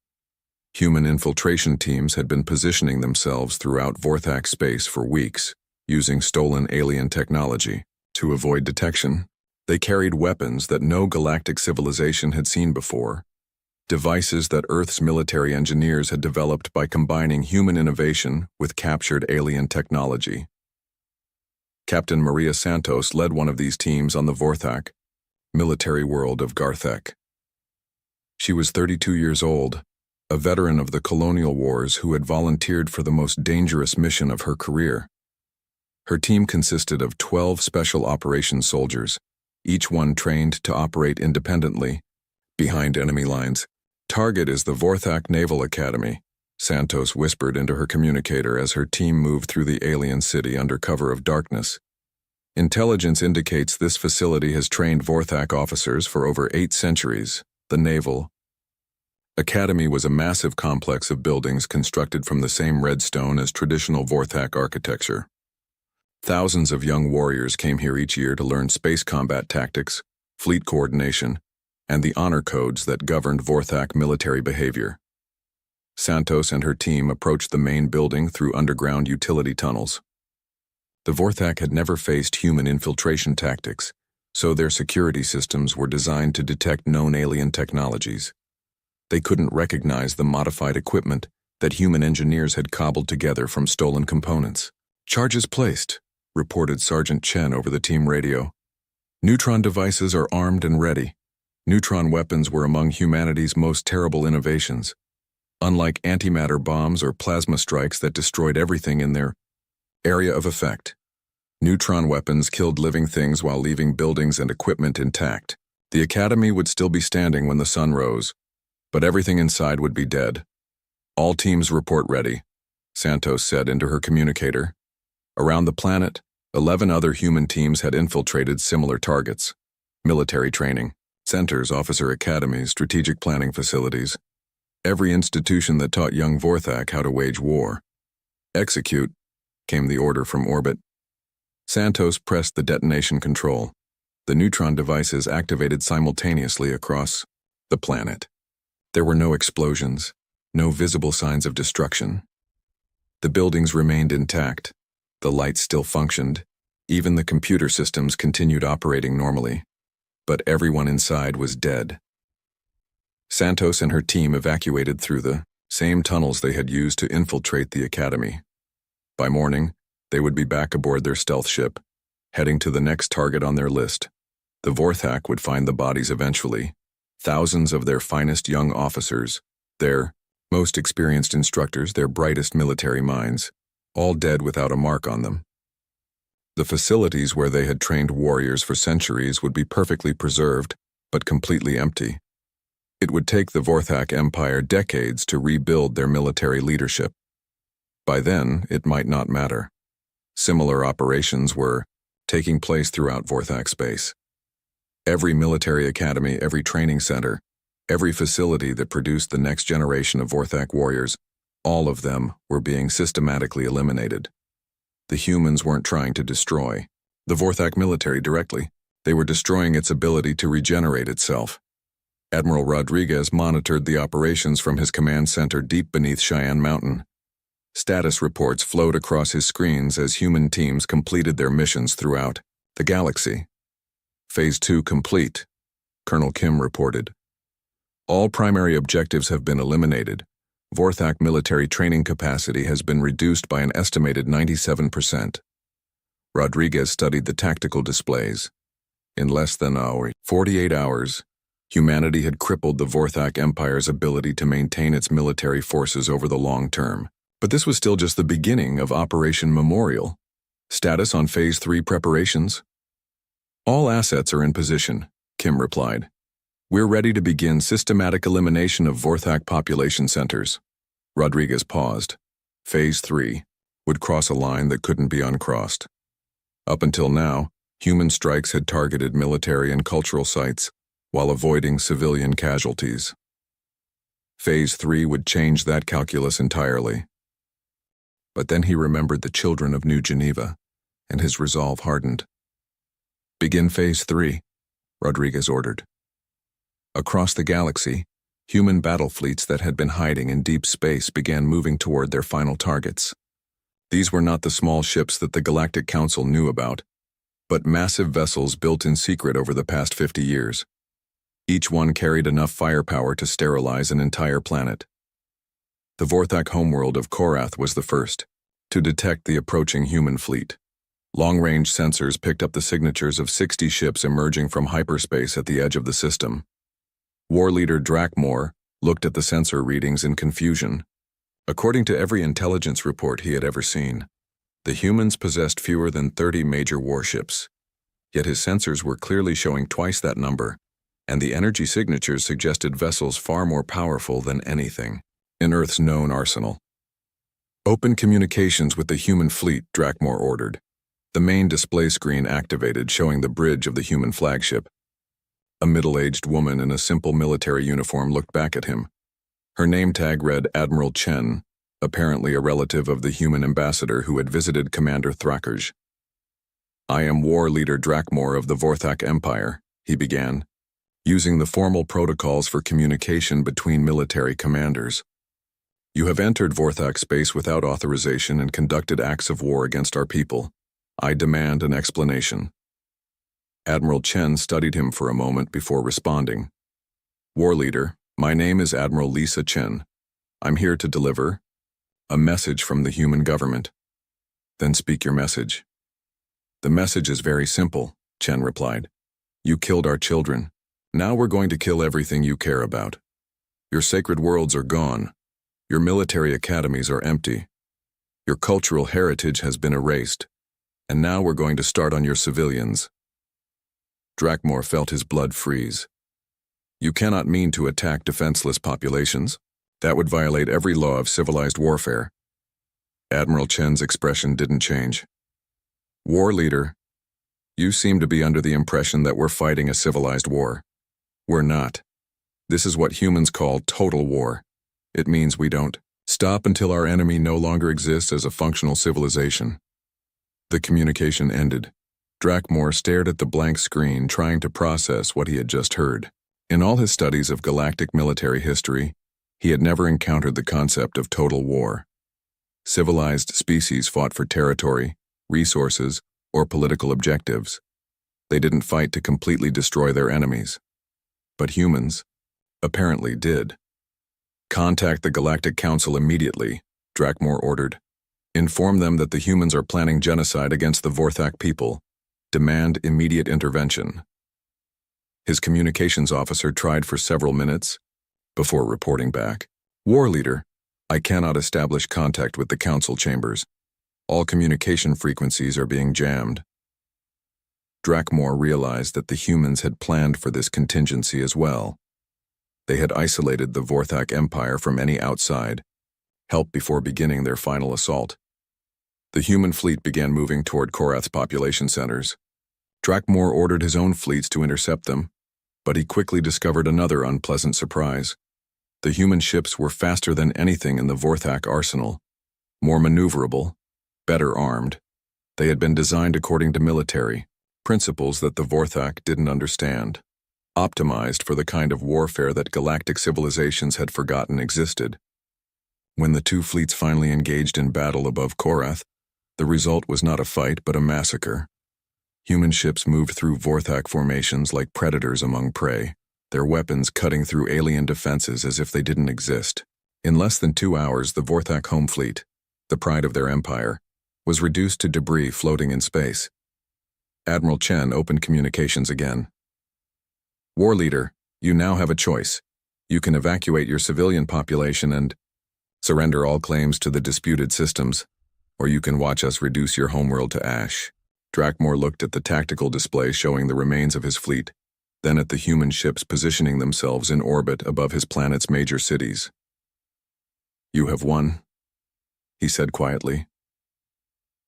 Human infiltration teams had been positioning themselves throughout Vorthak space for weeks, using stolen alien technology to avoid detection. They carried weapons that no galactic civilization had seen before, devices that Earth's military engineers had developed by combining human innovation with captured alien technology. Captain Maria Santos led one of these teams on the Vorthak, military world of Garthek. She was 32 years old, a veteran of the colonial wars who had volunteered for the most dangerous mission of her career. Her team consisted of 12 special operations soldiers, each one trained to operate independently, behind enemy lines. "Target is the Vorthak Naval Academy," Santos whispered into her communicator as her team moved through the alien city under cover of darkness. "Intelligence indicates this facility has trained Vorthak officers for over 8 centuries. The Naval Academy was a massive complex of buildings constructed from the same redstone as traditional Vorthak architecture. Thousands of young warriors came here each year to learn space combat tactics, fleet coordination, and the honor codes that governed Vorthak military behavior. Santos and her team approached the main building through underground utility tunnels. The Vorthak had never faced human infiltration tactics, so their security systems were designed to detect known alien technologies. They couldn't recognize the modified equipment that human engineers had cobbled together from stolen components. "Charges placed," reported Sergeant Chen over the team radio. "Neutron devices are armed and ready." Neutron weapons were among humanity's most terrible innovations. Unlike antimatter bombs or plasma strikes that destroyed everything in their area of effect, neutron weapons killed living things while leaving buildings and equipment intact. The academy would still be standing when the sun rose, but everything inside would be dead. "All teams report ready," Santos said into her communicator. Around the planet, 11 other human teams had infiltrated similar targets: military training centers, officer academies, strategic planning facilities, every institution that taught young Vorthak how to wage war. "Execute," came the order from orbit. Santos pressed the detonation control. The neutron devices activated simultaneously across the planet. There were no explosions, no visible signs of destruction. The buildings remained intact. The lights still functioned. Even the computer systems continued operating normally. But everyone inside was dead. Santos and her team evacuated through the same tunnels they had used to infiltrate the academy. By morning, they would be back aboard their stealth ship, heading to the next target on their list. The Vorthak would find the bodies eventually. Thousands of their finest young officers, their most experienced instructors, their brightest military minds, all dead without a mark on them. The facilities where they had trained warriors for centuries would be perfectly preserved, but completely empty. It would take the Vorthak Empire decades to rebuild their military leadership. By then, it might not matter. Similar operations were taking place throughout Vorthak space. Every military academy, every training center, every facility that produced the next generation of Vorthak warriors, all of them were being systematically eliminated. The humans weren't trying to destroy the Vorthak military directly. They were destroying its ability to regenerate itself. Admiral Rodriguez monitored the operations from his command center deep beneath Cheyenne Mountain. Status reports flowed across his screens as human teams completed their missions throughout the galaxy. "Phase 2 complete," Colonel Kim reported. "All primary objectives have been eliminated. Vorthak military training capacity has been reduced by an estimated 97%. Rodriguez studied the tactical displays. In less than 48 hours, humanity had crippled the Vorthak Empire's ability to maintain its military forces over the long term. But this was still just the beginning of Operation Memorial. Status on Phase 3 preparations? "All assets are in position," Kim replied. "We're ready to begin systematic elimination of Vorthak population centers." Rodriguez paused. Phase 3 would cross a line that couldn't be uncrossed. Up until now, human strikes had targeted military and cultural sites while avoiding civilian casualties. Phase 3 would change that calculus entirely. But then he remembered the children of New Geneva, and his resolve hardened. "Begin Phase 3, Rodriguez ordered. Across the galaxy, human battle fleets that had been hiding in deep space began moving toward their final targets. These were not the small ships that the Galactic Council knew about. but massive vessels built in secret over the past 50 years. Each one carried enough firepower to sterilize an entire planet. The Vorthak homeworld of Korath was the first to detect the approaching human fleet. Long-range sensors picked up the signatures of 60 ships emerging from hyperspace at the edge of the system. War leader Drakmor looked at the sensor readings in confusion. According to every intelligence report he had ever seen, the humans possessed fewer than 30 major warships. Yet his sensors were clearly showing twice that number, and the energy signatures suggested vessels far more powerful than anything in Earth's known arsenal. Open communications with the human fleet, Drakmor ordered. The main display screen activated, showing the bridge of the human flagship. A middle-aged woman in a simple military uniform looked back at him. Her name tag read Admiral Chen, apparently a relative of the human ambassador who had visited Commander Thrakarj. "I am War Leader Drakmor of the Vorthak Empire," he began, using the formal protocols for communication between military commanders. "You have entered Vorthak space without authorization and conducted acts of war against our people. I demand an explanation." Admiral Chen studied him for a moment before responding. "War Leader, my name is Admiral Lisa Chen. I'm here to deliver a message from the human government." "Then speak your message." "The message is very simple," Chen replied. "You killed our children. Now we're going to kill everything you care about. Your sacred worlds are gone. Your military academies are empty. Your cultural heritage has been erased. And now we're going to start on your civilians." Drakmor felt his blood freeze. "You cannot mean to attack defenseless populations. That would violate every law of civilized warfare." Admiral Chen's expression didn't change. "War Leader, you seem to be under the impression that we're fighting a civilized war. We're not. This is what humans call total war. It means we don't stop until our enemy no longer exists as a functional civilization." The communication ended. Drakmor stared at the blank screen, trying to process what he had just heard. In all his studies of galactic military history, he had never encountered the concept of total war. Civilized species fought for territory, resources, or political objectives. They didn't fight to completely destroy their enemies. But humans apparently did. "Contact the Galactic Council immediately," Drakmor ordered. "Inform them that the humans are planning genocide against the Vorthak people. Demand immediate intervention." His communications officer tried for several minutes before reporting back. "War Leader, I cannot establish contact with the council chambers. All communication frequencies are being jammed." Drakmor realized that the humans had planned for this contingency as well. They had isolated the Vorthak Empire from any outside help before beginning their final assault. The human fleet began moving toward Korath's population centers. Drakmor ordered his own fleets to intercept them, but he quickly discovered another unpleasant surprise. The human ships were faster than anything in the Vorthak arsenal, more maneuverable, better armed. They had been designed according to military principles that the Vorthak didn't understand, optimized for the kind of warfare that galactic civilizations had forgotten existed. When the two fleets finally engaged in battle above Korath, the result was not a fight but a massacre. Human ships moved through Vorthak formations like predators among prey, their weapons cutting through alien defenses as if they didn't exist. In less than 2 hours, the Vorthak home fleet, the pride of their empire, was reduced to debris floating in space. Admiral Chen opened communications again. "War Leader, you now have a choice. You can evacuate your civilian population and surrender all claims to the disputed systems, or you can watch us reduce your homeworld to ash." Drakmor looked at the tactical display showing the remains of his fleet, then at the human ships positioning themselves in orbit above his planet's major cities. "You have won," he said quietly.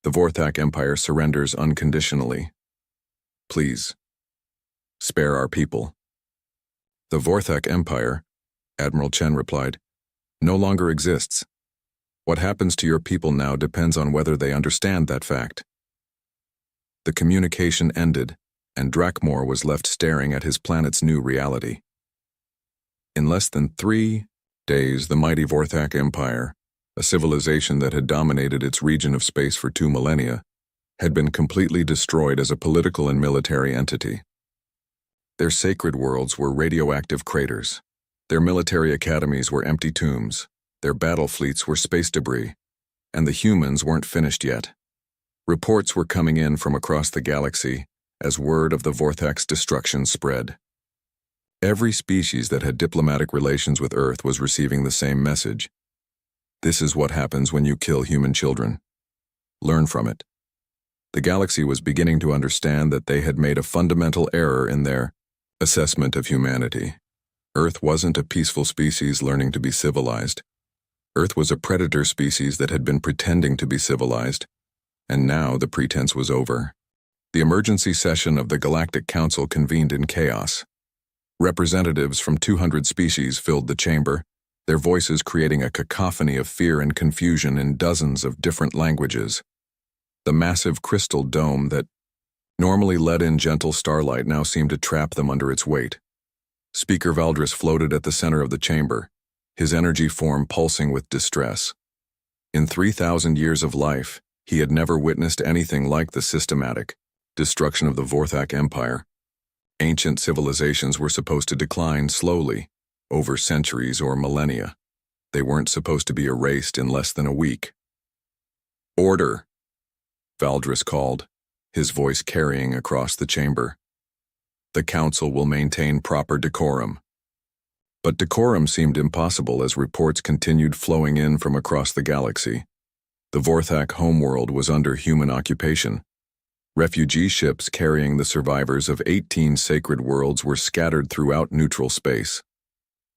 "The Vorthak Empire surrenders unconditionally. Please, spare our people." "The Vorthak Empire," Admiral Chen replied, "no longer exists. What happens to your people now depends on whether they understand that fact." The communication ended, and Drakmor was left staring at his planet's new reality. In less than 3 days, the mighty Vorthak Empire, a civilization that had dominated its region of space for 2 millennia, had been completely destroyed as a political and military entity. Their sacred worlds were radioactive craters. Their military academies were empty tombs. Their battle fleets were space debris. And the humans weren't finished yet. Reports were coming in from across the galaxy as word of the Vorthak's destruction spread. Every species that had diplomatic relations with Earth was receiving the same message. This is what happens when you kill human children. Learn from it. The galaxy was beginning to understand that they had made a fundamental error in their assessment of humanity. Earth wasn't a peaceful species learning to be civilized. Earth was a predator species that had been pretending to be civilized, and now the pretense was over. The emergency session of the Galactic Council convened in chaos. Representatives from 200 species filled the chamber, their voices creating a cacophony of fear and confusion in dozens of different languages. The massive crystal dome that normally let in gentle starlight now seemed to trap them under its weight. Speaker Valdris floated at the center of the chamber, his energy form pulsing with distress. In 3,000 years of life, he had never witnessed anything like the systematic destruction of the Vorthak Empire. Ancient civilizations were supposed to decline slowly, over centuries or millennia. They weren't supposed to be erased in less than a week. "Order," Valdris called, his voice carrying across the chamber. "The council will maintain proper decorum." But decorum seemed impossible as reports continued flowing in from across the galaxy. The Vorthak homeworld was under human occupation. Refugee ships carrying the survivors of 18 sacred worlds were scattered throughout neutral space.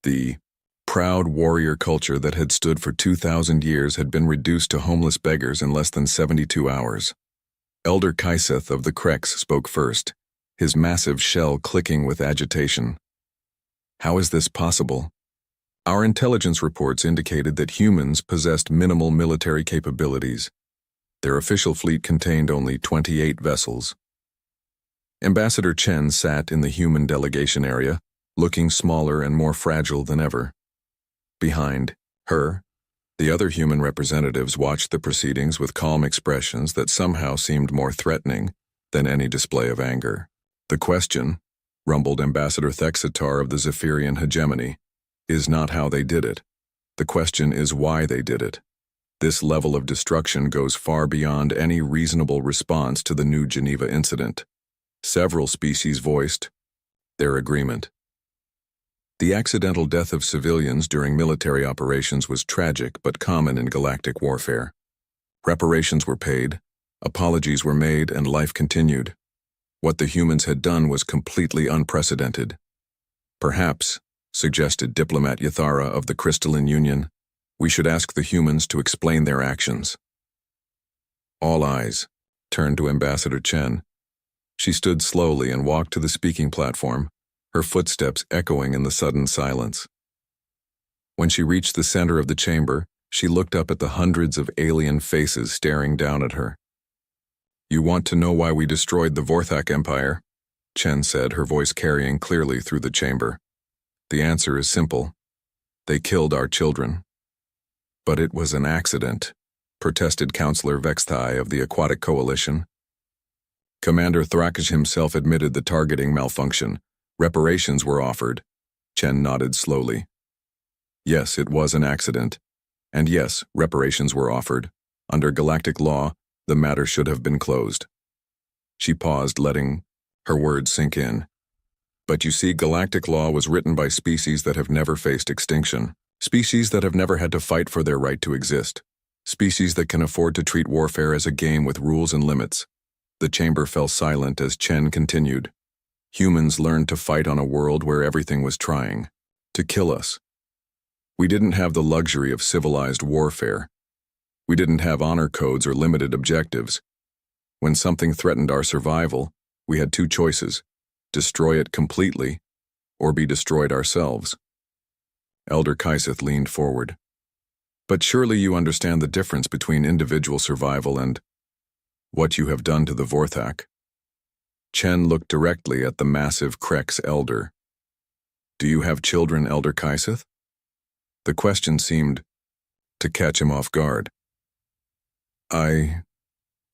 The proud warrior culture that had stood for 2,000 years had been reduced to homeless beggars in less than 72 hours. Elder Kaiseth of the Krex spoke first, his massive shell clicking with agitation. "How is this possible? Our intelligence reports indicated that humans possessed minimal military capabilities. Their official fleet contained only 28 vessels." Ambassador Chen sat in the human delegation area, looking smaller and more fragile than ever. Behind her, the other human representatives watched the proceedings with calm expressions that somehow seemed more threatening than any display of anger. "The question," rumbled Ambassador Thexatar of the Zephyrian hegemony, "is not how they did it. The question is why they did it. This level of destruction goes far beyond any reasonable response to the New Geneva incident." Several species voiced their agreement. The accidental death of civilians during military operations was tragic but common in galactic warfare. Reparations were paid, apologies were made, and life continued. What the humans had done was completely unprecedented. "Perhaps," suggested diplomat Yathara of the Crystalline Union, "we should ask the humans to explain their actions." All eyes turned to Ambassador Chen. She stood slowly and walked to the speaking platform, her footsteps echoing in the sudden silence. When she reached the center of the chamber, she looked up at the hundreds of alien faces staring down at her. "You want to know why we destroyed the Vorthak Empire?" Chen said, her voice carrying clearly through the chamber. "The answer is simple. They killed our children." "But it was an accident," protested Counselor Vexthai of the Aquatic Coalition. Commander Thrakish himself admitted the targeting malfunction. Reparations were offered. Chen nodded slowly. "Yes, it was an accident. And yes, reparations were offered. Under galactic law, the matter should have been closed." She paused, letting her words sink in. "But you see, galactic law was written by species that have never faced extinction. Species that have never had to fight for their right to exist. Species that can afford to treat warfare as a game with rules and limits." The chamber fell silent as Chen continued. "Humans learned to fight on a world where everything was trying to kill us. We didn't have the luxury of civilized warfare. We didn't have honor codes or limited objectives. When something threatened our survival, we had two choices: destroy it completely, or be destroyed ourselves." Elder Kaiseth leaned forward. "But surely you understand the difference between individual survival and what you have done to the Vorthak." Chen looked directly at the massive Krex elder. "Do you have children, Elder Kaiseth?" The question seemed to catch him off guard.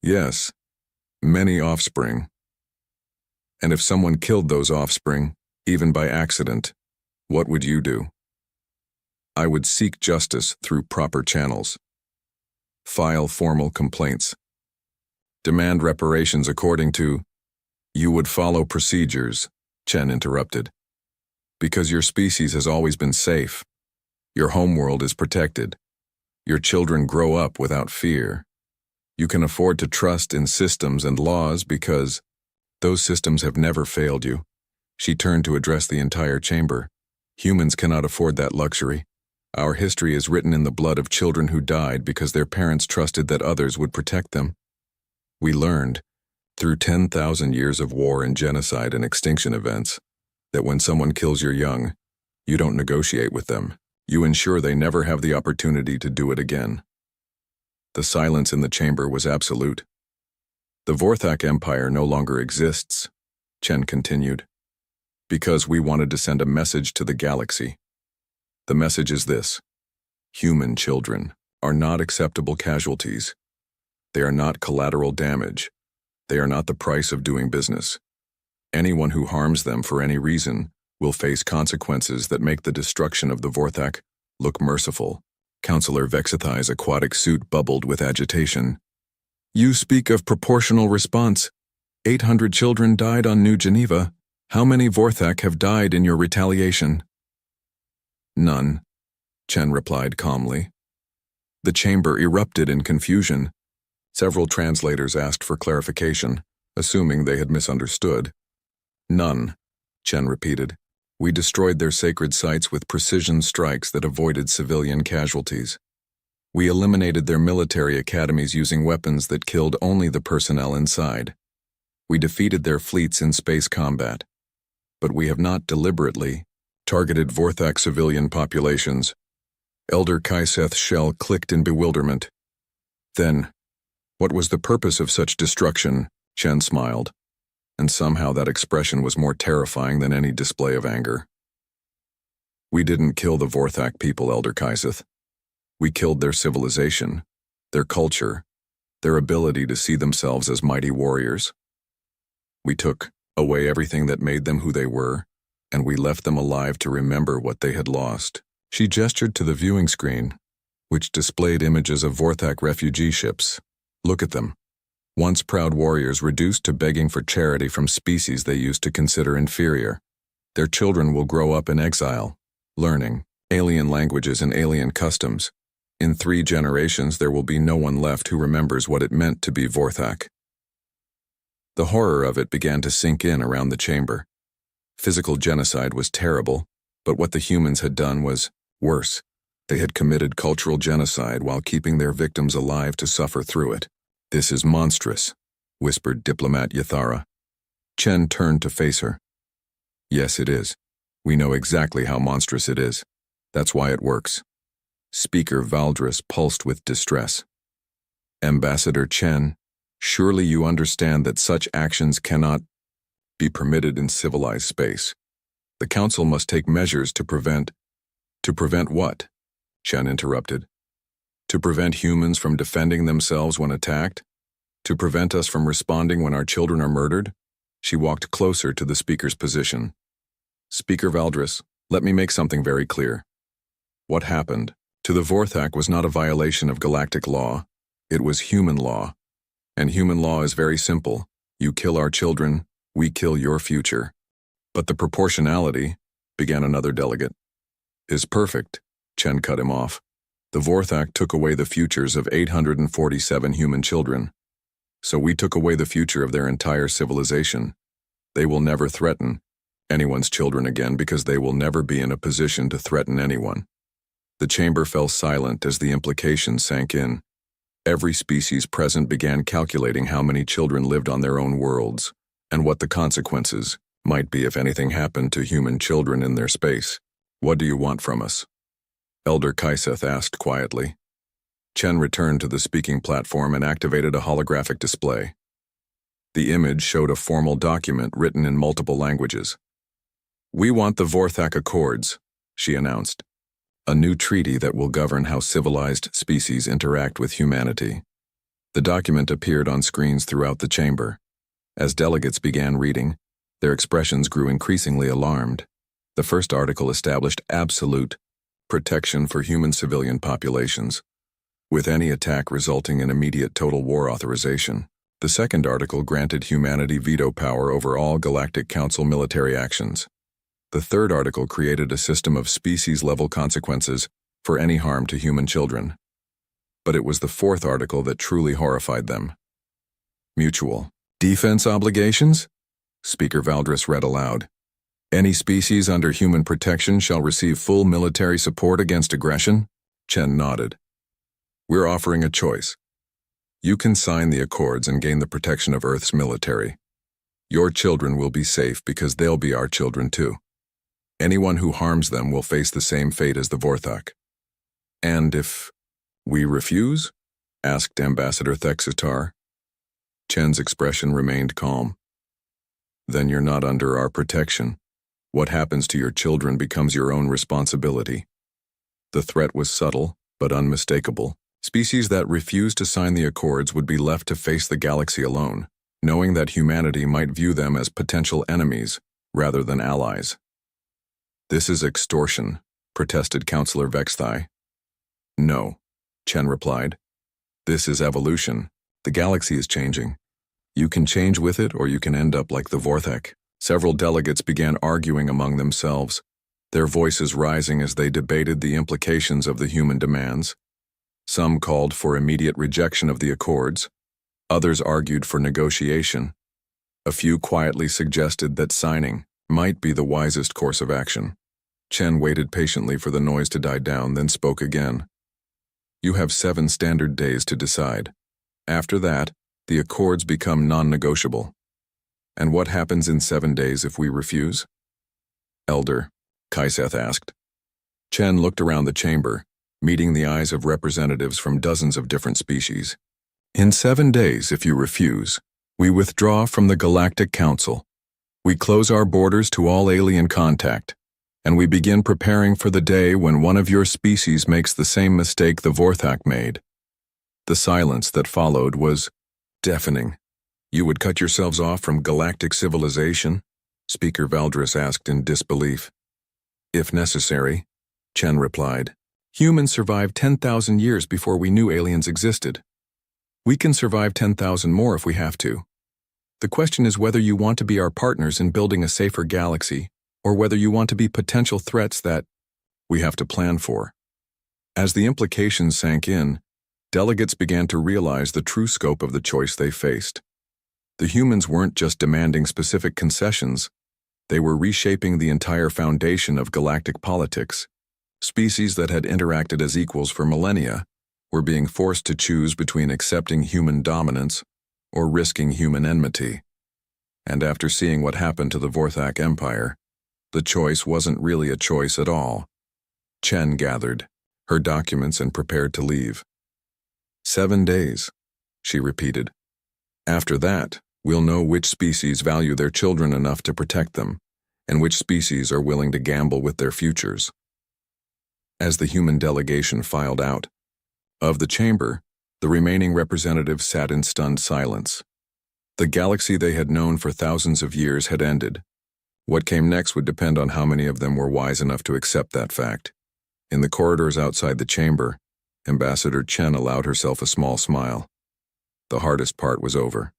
Yes. Many offspring. And if someone killed those offspring, even by accident, what would you do? I would seek justice through proper channels. File formal complaints. Demand reparations according to... You would follow procedures, Chen interrupted. Because your species has always been safe. Your homeworld is protected. Your children grow up without fear. You can afford to trust in systems and laws because those systems have never failed you. She turned to address the entire chamber. Humans cannot afford that luxury. Our history is written in the blood of children who died because their parents trusted that others would protect them. We learned, through 10,000 years of war and genocide and extinction events, that when someone kills your young, you don't negotiate with them. You ensure they never have the opportunity to do it again. The silence in the chamber was absolute. The Vorthak Empire no longer exists, Chen continued, because we wanted to send a message to the galaxy. The message is this: human children are not acceptable casualties. They are not collateral damage. They are not the price of doing business. Anyone who harms them for any reason will face consequences that make the destruction of the Vorthak look merciful. Counselor Vexithai's aquatic suit bubbled with agitation. You speak of proportional response. 800 children died on New Geneva. How many Vorthak have died in your retaliation? None, Chen replied calmly. The chamber erupted in confusion. Several translators asked for clarification, assuming they had misunderstood. None, Chen repeated. We destroyed their sacred sites with precision strikes that avoided civilian casualties. We eliminated their military academies using weapons that killed only the personnel inside. We defeated their fleets in space combat. But we have not deliberately targeted Vorthak civilian populations. Elder Kaiseth's shell clicked in bewilderment. Then, what was the purpose of such destruction? Chen smiled. And somehow that expression was more terrifying than any display of anger. We didn't kill the Vorthak people, Elder Kaiseth. We killed their civilization, their culture, their ability to see themselves as mighty warriors. We took away everything that made them who they were, and we left them alive to remember what they had lost. She gestured to the viewing screen, which displayed images of Vorthak refugee ships. Look at them. Once proud warriors reduced to begging for charity from species they used to consider inferior. Their children will grow up in exile, learning alien languages and alien customs. In 3 generations there will be no one left who remembers what it meant to be Vorthak. The horror of it began to sink in around the chamber. Physical genocide was terrible, but what the humans had done was worse. They had committed cultural genocide while keeping their victims alive to suffer through it. This is monstrous, whispered diplomat Yathara. Chen turned to face her. Yes, it is. We know exactly how monstrous it is. That's why it works. Speaker Valdris pulsed with distress. Ambassador Chen, surely you understand that such actions cannot be permitted in civilized space. The Council must take measures to prevent... To prevent what? Chen interrupted. To prevent humans from defending themselves when attacked? To prevent us from responding when our children are murdered? She walked closer to the speaker's position. Speaker Valdris, let me make something very clear. What happened to the Vorthak was not a violation of galactic law. It was human law. And human law is very simple. You kill our children, we kill your future. But the proportionality, began another delegate, is perfect. Chen cut him off. The Vorthak took away the futures of 847 human children. So we took away the future of their entire civilization. They will never threaten anyone's children again because they will never be in a position to threaten anyone. The chamber fell silent as the implications sank in. Every species present began calculating how many children lived on their own worlds, and what the consequences might be if anything happened to human children in their space. What do you want from us? Elder Kaiseth asked quietly. Chen returned to the speaking platform and activated a holographic display. The image showed a formal document written in multiple languages. We want the Vorthak Accords, she announced. A new treaty that will govern how civilized species interact with humanity. The document appeared on screens throughout the chamber. As delegates began reading, their expressions grew increasingly alarmed. The first article established absolute protection for human civilian populations, with any attack resulting in immediate total war authorization. The second article granted humanity veto power over all Galactic Council military actions. The third article created a system of species-level consequences for any harm to human children. But it was the fourth article that truly horrified them. Mutual defense obligations? Speaker Valdris read aloud. Any species under human protection shall receive full military support against aggression? Chen nodded. We're offering a choice. You can sign the accords and gain the protection of Earth's military. Your children will be safe because they'll be our children too. Anyone who harms them will face the same fate as the Vorthak. And if we refuse? Asked Ambassador Thexitar. Chen's expression remained calm. Then you're not under our protection. What happens to your children becomes your own responsibility. The threat was subtle, but unmistakable. Species that refused to sign the accords would be left to face the galaxy alone, knowing that humanity might view them as potential enemies rather than allies. This is extortion, protested Councillor Vexthai. No, Chen replied. This is evolution. The galaxy is changing. You can change with it, or you can end up like the Vorthak. Several delegates began arguing among themselves, their voices rising as they debated the implications of the human demands. Some called for immediate rejection of the accords. Others argued for negotiation. A few quietly suggested that signing might be the wisest course of action. Chen waited patiently for the noise to die down, then spoke again. You have 7 standard days to decide. After that, the accords become non-negotiable. And what happens in 7 days if we refuse? Elder, Kaiseth asked. Chen looked around the chamber, meeting the eyes of representatives from dozens of different species. In 7 days, if you refuse, we withdraw from the Galactic Council. We close our borders to all alien contact, and we begin preparing for the day when one of your species makes the same mistake the Vorthak made. The silence that followed was deafening. You would cut yourselves off from galactic civilization? Speaker Valdris asked in disbelief. If necessary, Chen replied. Humans survived 10,000 years before we knew aliens existed. We can survive 10,000 more if we have to. The question is whether you want to be our partners in building a safer galaxy, or whether you want to be potential threats that we have to plan for. As the implications sank in, delegates began to realize the true scope of the choice they faced. The humans weren't just demanding specific concessions, they were reshaping the entire foundation of galactic politics. Species that had interacted as equals for millennia were being forced to choose between accepting human dominance or risking human enmity. And after seeing what happened to the Vorthak Empire, the choice wasn't really a choice at all. Chen gathered her documents and prepared to leave. 7 days, she repeated. After that, we'll know which species value their children enough to protect them, and which species are willing to gamble with their futures. As the human delegation filed out of the chamber, the remaining representatives sat in stunned silence. The galaxy they had known for thousands of years had ended. What came next would depend on how many of them were wise enough to accept that fact. In the corridors outside the chamber, Ambassador Chen allowed herself a small smile. The hardest part was over.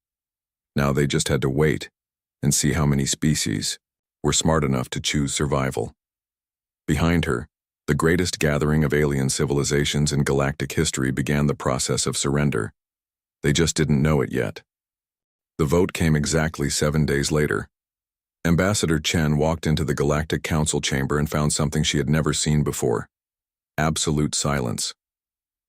Now they just had to wait and see how many species were smart enough to choose survival. Behind her, the greatest gathering of alien civilizations in galactic history began the process of surrender. They just didn't know it yet. The vote came exactly 7 days later. Ambassador Chen walked into the Galactic Council chamber and found something she had never seen before. Absolute silence.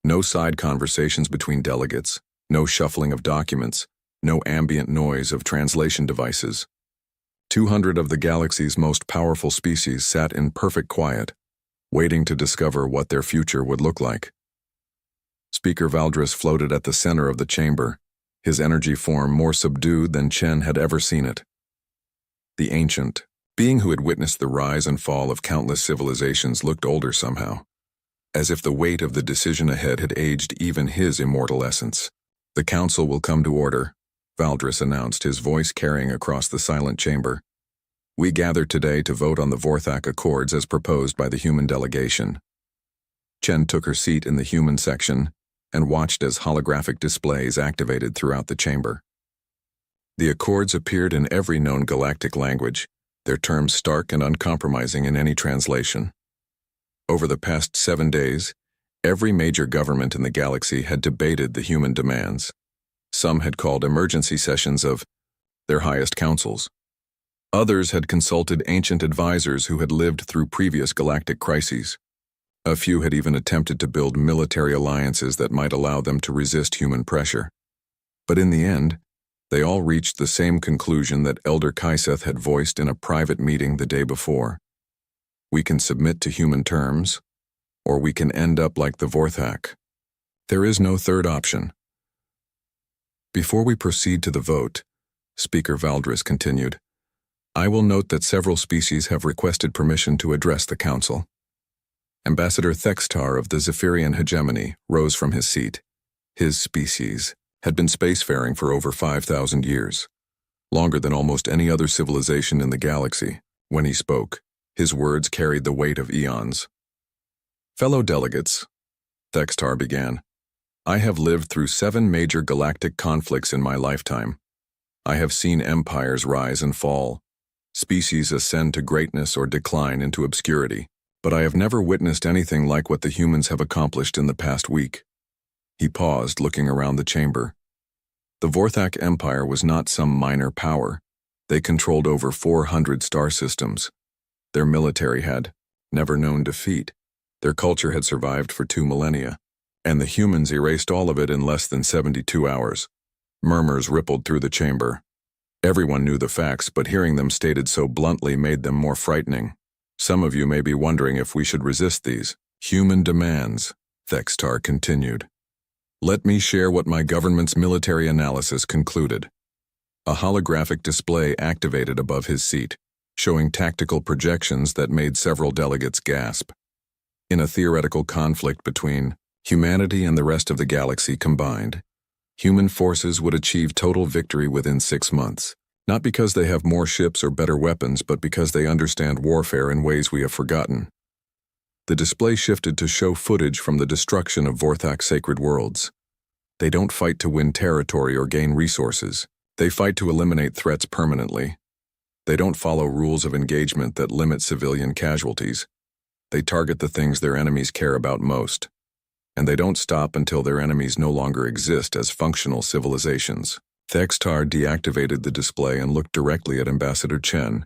No side conversations between delegates, no shuffling of documents, no ambient noise of translation devices. 200 of the galaxy's most powerful species sat in perfect quiet, waiting to discover what their future would look like. Speaker Valdris floated at the center of the chamber, his energy form more subdued than Chen had ever seen it. The ancient being who had witnessed the rise and fall of countless civilizations looked older somehow, as if the weight of the decision ahead had aged even his immortal essence. The council will come to order, Valdris announced, his voice carrying across the silent chamber. We gather today to vote on the Vorthak Accords as proposed by the human delegation. Chen took her seat in the human section and watched as holographic displays activated throughout the chamber. The Accords appeared in every known galactic language, their terms stark and uncompromising in any translation. Over the past 7 days, every major government in the galaxy had debated the human demands. Some had called emergency sessions of their highest councils. Others had consulted ancient advisors who had lived through previous galactic crises. A few had even attempted to build military alliances that might allow them to resist human pressure. But in the end, they all reached the same conclusion that Elder Kaiseth had voiced in a private meeting the day before. We can submit to human terms, or we can end up like the Vorthak. There is no third option. Before we proceed to the vote, Speaker Valdris continued, I will note that several species have requested permission to address the Council. Ambassador Thextar of the Zephyrian hegemony rose from his seat. His species had been spacefaring for over 5,000 years, longer than almost any other civilization in the galaxy. When he spoke, his words carried the weight of eons. Fellow delegates, Thextar began, I have lived through 7 major galactic conflicts in my lifetime. I have seen empires rise and fall, species ascend to greatness or decline into obscurity, but I have never witnessed anything like what the humans have accomplished in the past week. He paused, looking around the chamber. The Vorthak Empire was not some minor power. They controlled over 400 star systems. Their military had never known defeat. Their culture had survived for 2 millennia, and the humans erased all of it in less than 72 hours. Murmurs rippled through the chamber. Everyone knew the facts, but hearing them stated so bluntly made them more frightening. Some of you may be wondering if we should resist these human demands, Thextar continued. Let me share what my government's military analysis concluded. A holographic display activated above his seat, showing tactical projections that made several delegates gasp. In a theoretical conflict between humanity and the rest of the galaxy combined, human forces would achieve total victory within 6 months, not because they have more ships or better weapons, but because they understand warfare in ways we have forgotten. The display shifted to show footage from the destruction of Vorthak's sacred worlds. They don't fight to win territory or gain resources. They fight to eliminate threats permanently. They don't follow rules of engagement that limit civilian casualties. They target the things their enemies care about most. And they don't stop until their enemies no longer exist as functional civilizations. Thextar deactivated the display and looked directly at Ambassador Chen.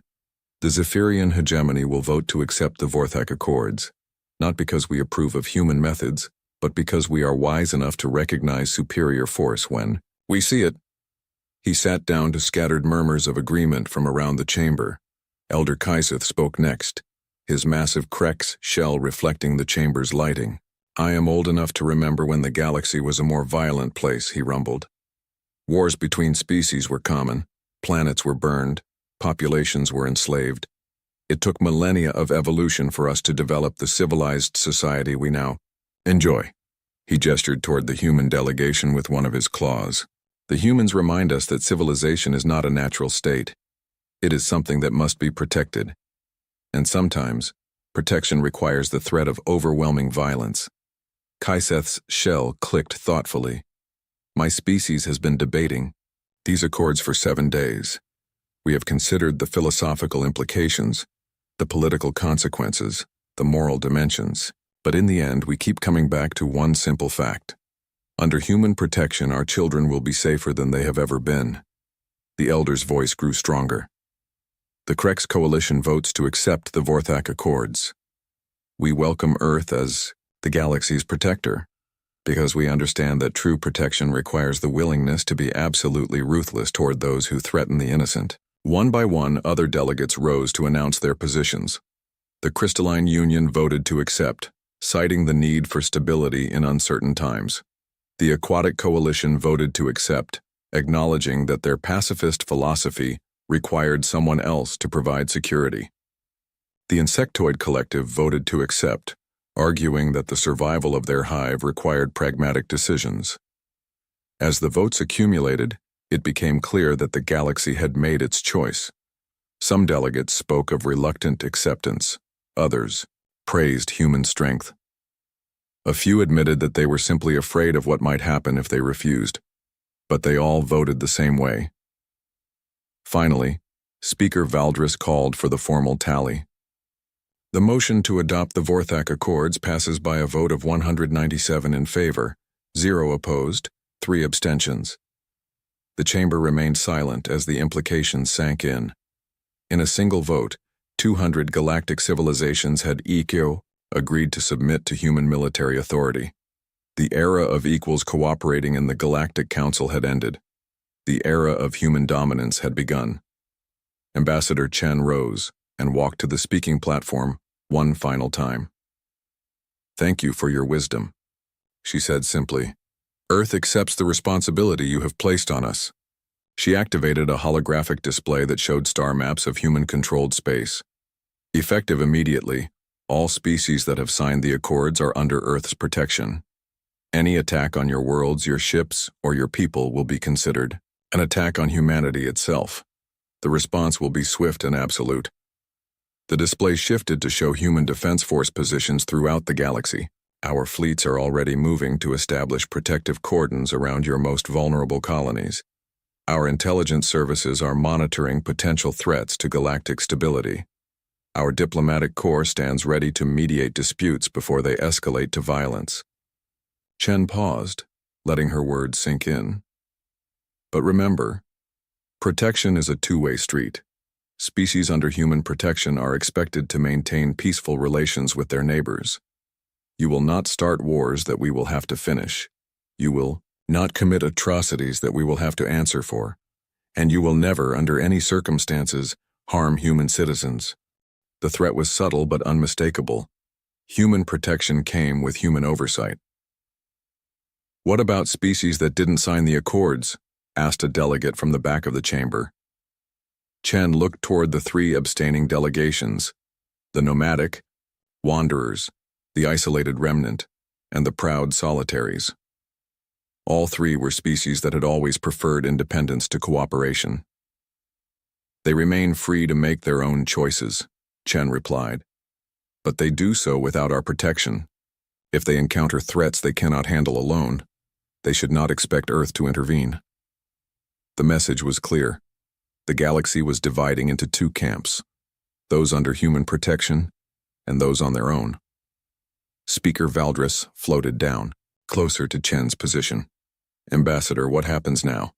The Zephyrian hegemony will vote to accept the Vorthak Accords, not because we approve of human methods, but because we are wise enough to recognize superior force when we see it. He sat down to scattered murmurs of agreement from around the chamber. Elder Kaiseth spoke next, his massive Krex shell reflecting the chamber's lighting. I am old enough to remember when the galaxy was a more violent place, he rumbled. Wars between species were common, planets were burned, populations were enslaved. It took millennia of evolution for us to develop the civilized society we now enjoy. He gestured toward the human delegation with one of his claws. The humans remind us that civilization is not a natural state. It is something that must be protected. And sometimes, protection requires the threat of overwhelming violence. Kaiseth's shell clicked thoughtfully. My species has been debating these accords for 7 days. We have considered the philosophical implications, the political consequences, the moral dimensions, but in the end we keep coming back to one simple fact. Under human protection, our children will be safer than they have ever been. The elder's voice grew stronger. The Krex Coalition votes to accept the Vorthak Accords. We welcome Earth as the galaxy's protector, because we understand that true protection requires the willingness to be absolutely ruthless toward those who threaten the innocent. One by one, other delegates rose to announce their positions. The Crystalline Union voted to accept, citing the need for stability in uncertain times. The Aquatic Coalition voted to accept, acknowledging that their pacifist philosophy required someone else to provide security. The Insectoid Collective voted to accept, arguing that the survival of their hive required pragmatic decisions. As the votes accumulated, it became clear that the galaxy had made its choice. Some delegates spoke of reluctant acceptance. Others praised human strength. A few admitted that they were simply afraid of what might happen if they refused, but they all voted the same way. Finally, Speaker Valdris called for the formal tally. The motion to adopt the Vorthak Accords passes by a vote of 197 in favor, 0 opposed, 3 abstentions. The chamber remained silent as the implications sank in. In a single vote, 200 galactic civilizations had agreed to submit to human military authority. The era of equals cooperating in the Galactic Council had ended. The era of human dominance had begun. Ambassador Chen rose and walked to the speaking platform one final time. "Thank you for your wisdom," she said simply. "Earth accepts the responsibility you have placed on us." She activated a holographic display that showed star maps of human-controlled space. Effective immediately, all species that have signed the accords are under Earth's protection. Any attack on your worlds, your ships, or your people will be considered an attack on humanity itself. The response will be swift and absolute. The display shifted to show human defense force positions throughout the galaxy. Our fleets are already moving to establish protective cordons around your most vulnerable colonies. Our intelligence services are monitoring potential threats to galactic stability. Our diplomatic corps stands ready to mediate disputes before they escalate to violence. Chen paused, letting her words sink in. But remember, protection is a two-way street. Species under human protection are expected to maintain peaceful relations with their neighbors. You will not start wars that we will have to finish. You will not commit atrocities that we will have to answer for. And you will never, under any circumstances, harm human citizens. The threat was subtle but unmistakable. Human protection came with human oversight. "What about species that didn't sign the accords?" asked a delegate from the back of the chamber. Chen looked toward the 3 abstaining delegations: the nomadic, wanderers, the isolated remnant, and the proud solitaries. All 3 were species that had always preferred independence to cooperation. "They remain free to make their own choices," Chen replied. "But they do so without our protection. If they encounter threats they cannot handle alone, they should not expect Earth to intervene." The message was clear. The galaxy was dividing into 2 camps, those under human protection and those on their own. Speaker Valdris floated down, closer to Chen's position. "Ambassador, what happens now?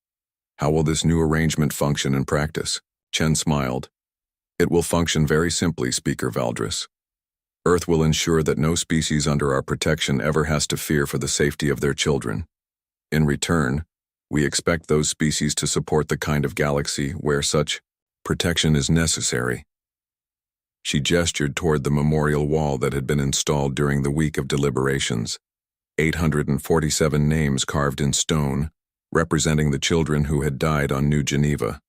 How will this new arrangement function in practice?" Chen smiled. "It will function very simply, Speaker Valdris. Earth will ensure that no species under our protection ever has to fear for the safety of their children. In return, we expect those species to support the kind of galaxy where such protection is necessary." She gestured toward the memorial wall that had been installed during the week of deliberations. 847 names carved in stone, representing the children who had died on New Geneva.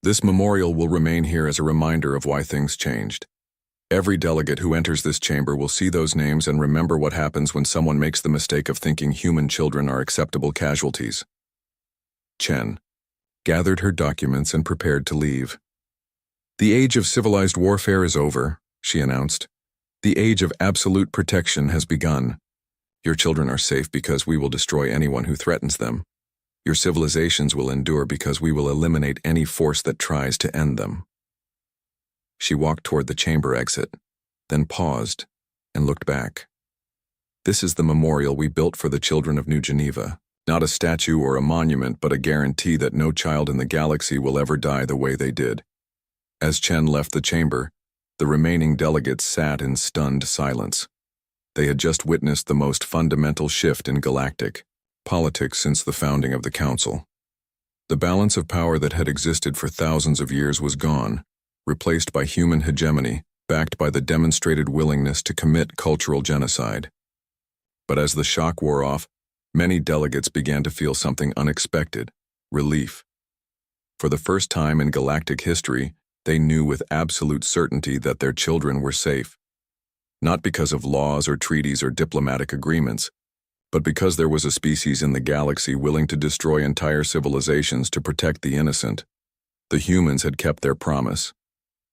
"This memorial will remain here as a reminder of why things changed. Every delegate who enters this chamber will see those names and remember what happens when someone makes the mistake of thinking human children are acceptable casualties." Chen gathered her documents and prepared to leave. "The age of civilized warfare is over," she announced. "The age of absolute protection has begun. Your children are safe because we will destroy anyone who threatens them. Your civilizations will endure because we will eliminate any force that tries to end them." She walked toward the chamber exit, then paused and looked back. "This is the memorial we built for the children of New Geneva. Not a statue or a monument, but a guarantee that no child in the galaxy will ever die the way they did." As Chen left the chamber, the remaining delegates sat in stunned silence. They had just witnessed the most fundamental shift in galactic politics since the founding of the Council. The balance of power that had existed for thousands of years was gone, replaced by human hegemony, backed by the demonstrated willingness to commit cultural genocide. But as the shock wore off, many delegates began to feel something unexpected: relief. For the first time in galactic history, they knew with absolute certainty that their children were safe. Not because of laws or treaties or diplomatic agreements, But because there was a species in the galaxy willing to destroy entire civilizations to protect the innocent, the humans had kept their promise.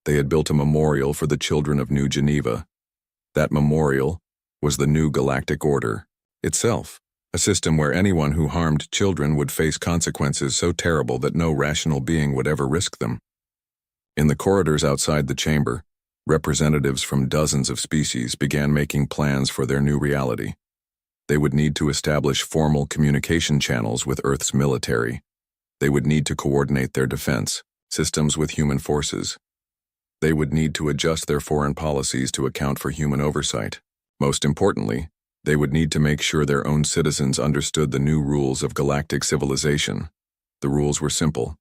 They had built a memorial for the children of New Geneva. That memorial was the new Galactic Order itself, a system where anyone who harmed children would face consequences so terrible that no rational being would ever risk them. In the corridors outside the chamber, representatives from dozens of species began making plans for their new reality. They would need to establish formal communication channels with Earth's military. They would need to coordinate their defense systems with human forces. They would need to adjust their foreign policies to account for human oversight. Most importantly, they would need to make sure their own citizens understood the new rules of galactic civilization. The rules were simple.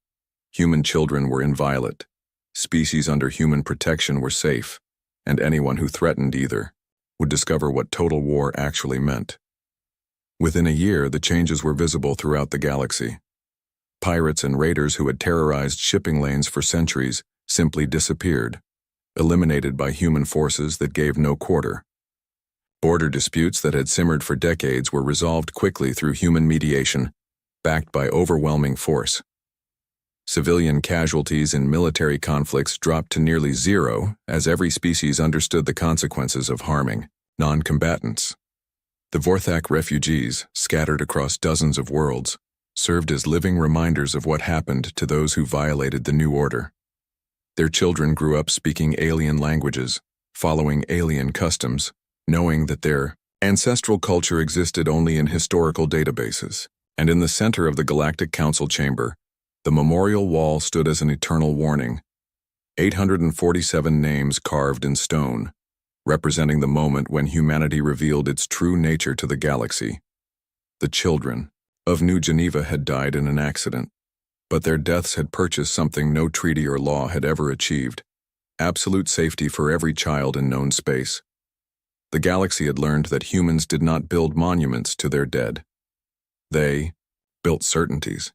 Human children were inviolate. Species under human protection were safe, and anyone who threatened either would discover what total war actually meant. Within a year, the changes were visible throughout the galaxy. Pirates and raiders who had terrorized shipping lanes for centuries simply disappeared, eliminated by human forces that gave no quarter. Border disputes that had simmered for decades were resolved quickly through human mediation, backed by overwhelming force. Civilian casualties in military conflicts dropped to nearly zero as every species understood the consequences of harming non-combatants. The Vorthak refugees, scattered across dozens of worlds, served as living reminders of what happened to those who violated the new order. Their children grew up speaking alien languages, following alien customs, knowing that their ancestral culture existed only in historical databases. And in the center of the Galactic Council chamber, the memorial wall stood as an eternal warning. 847 names carved in stone, representing the moment when humanity revealed its true nature to the galaxy. The children of New Geneva had died in an accident, but their deaths had purchased something no treaty or law had ever achieved: absolute safety for every child in known space. The galaxy had learned that humans did not build monuments to their dead. They built certainties.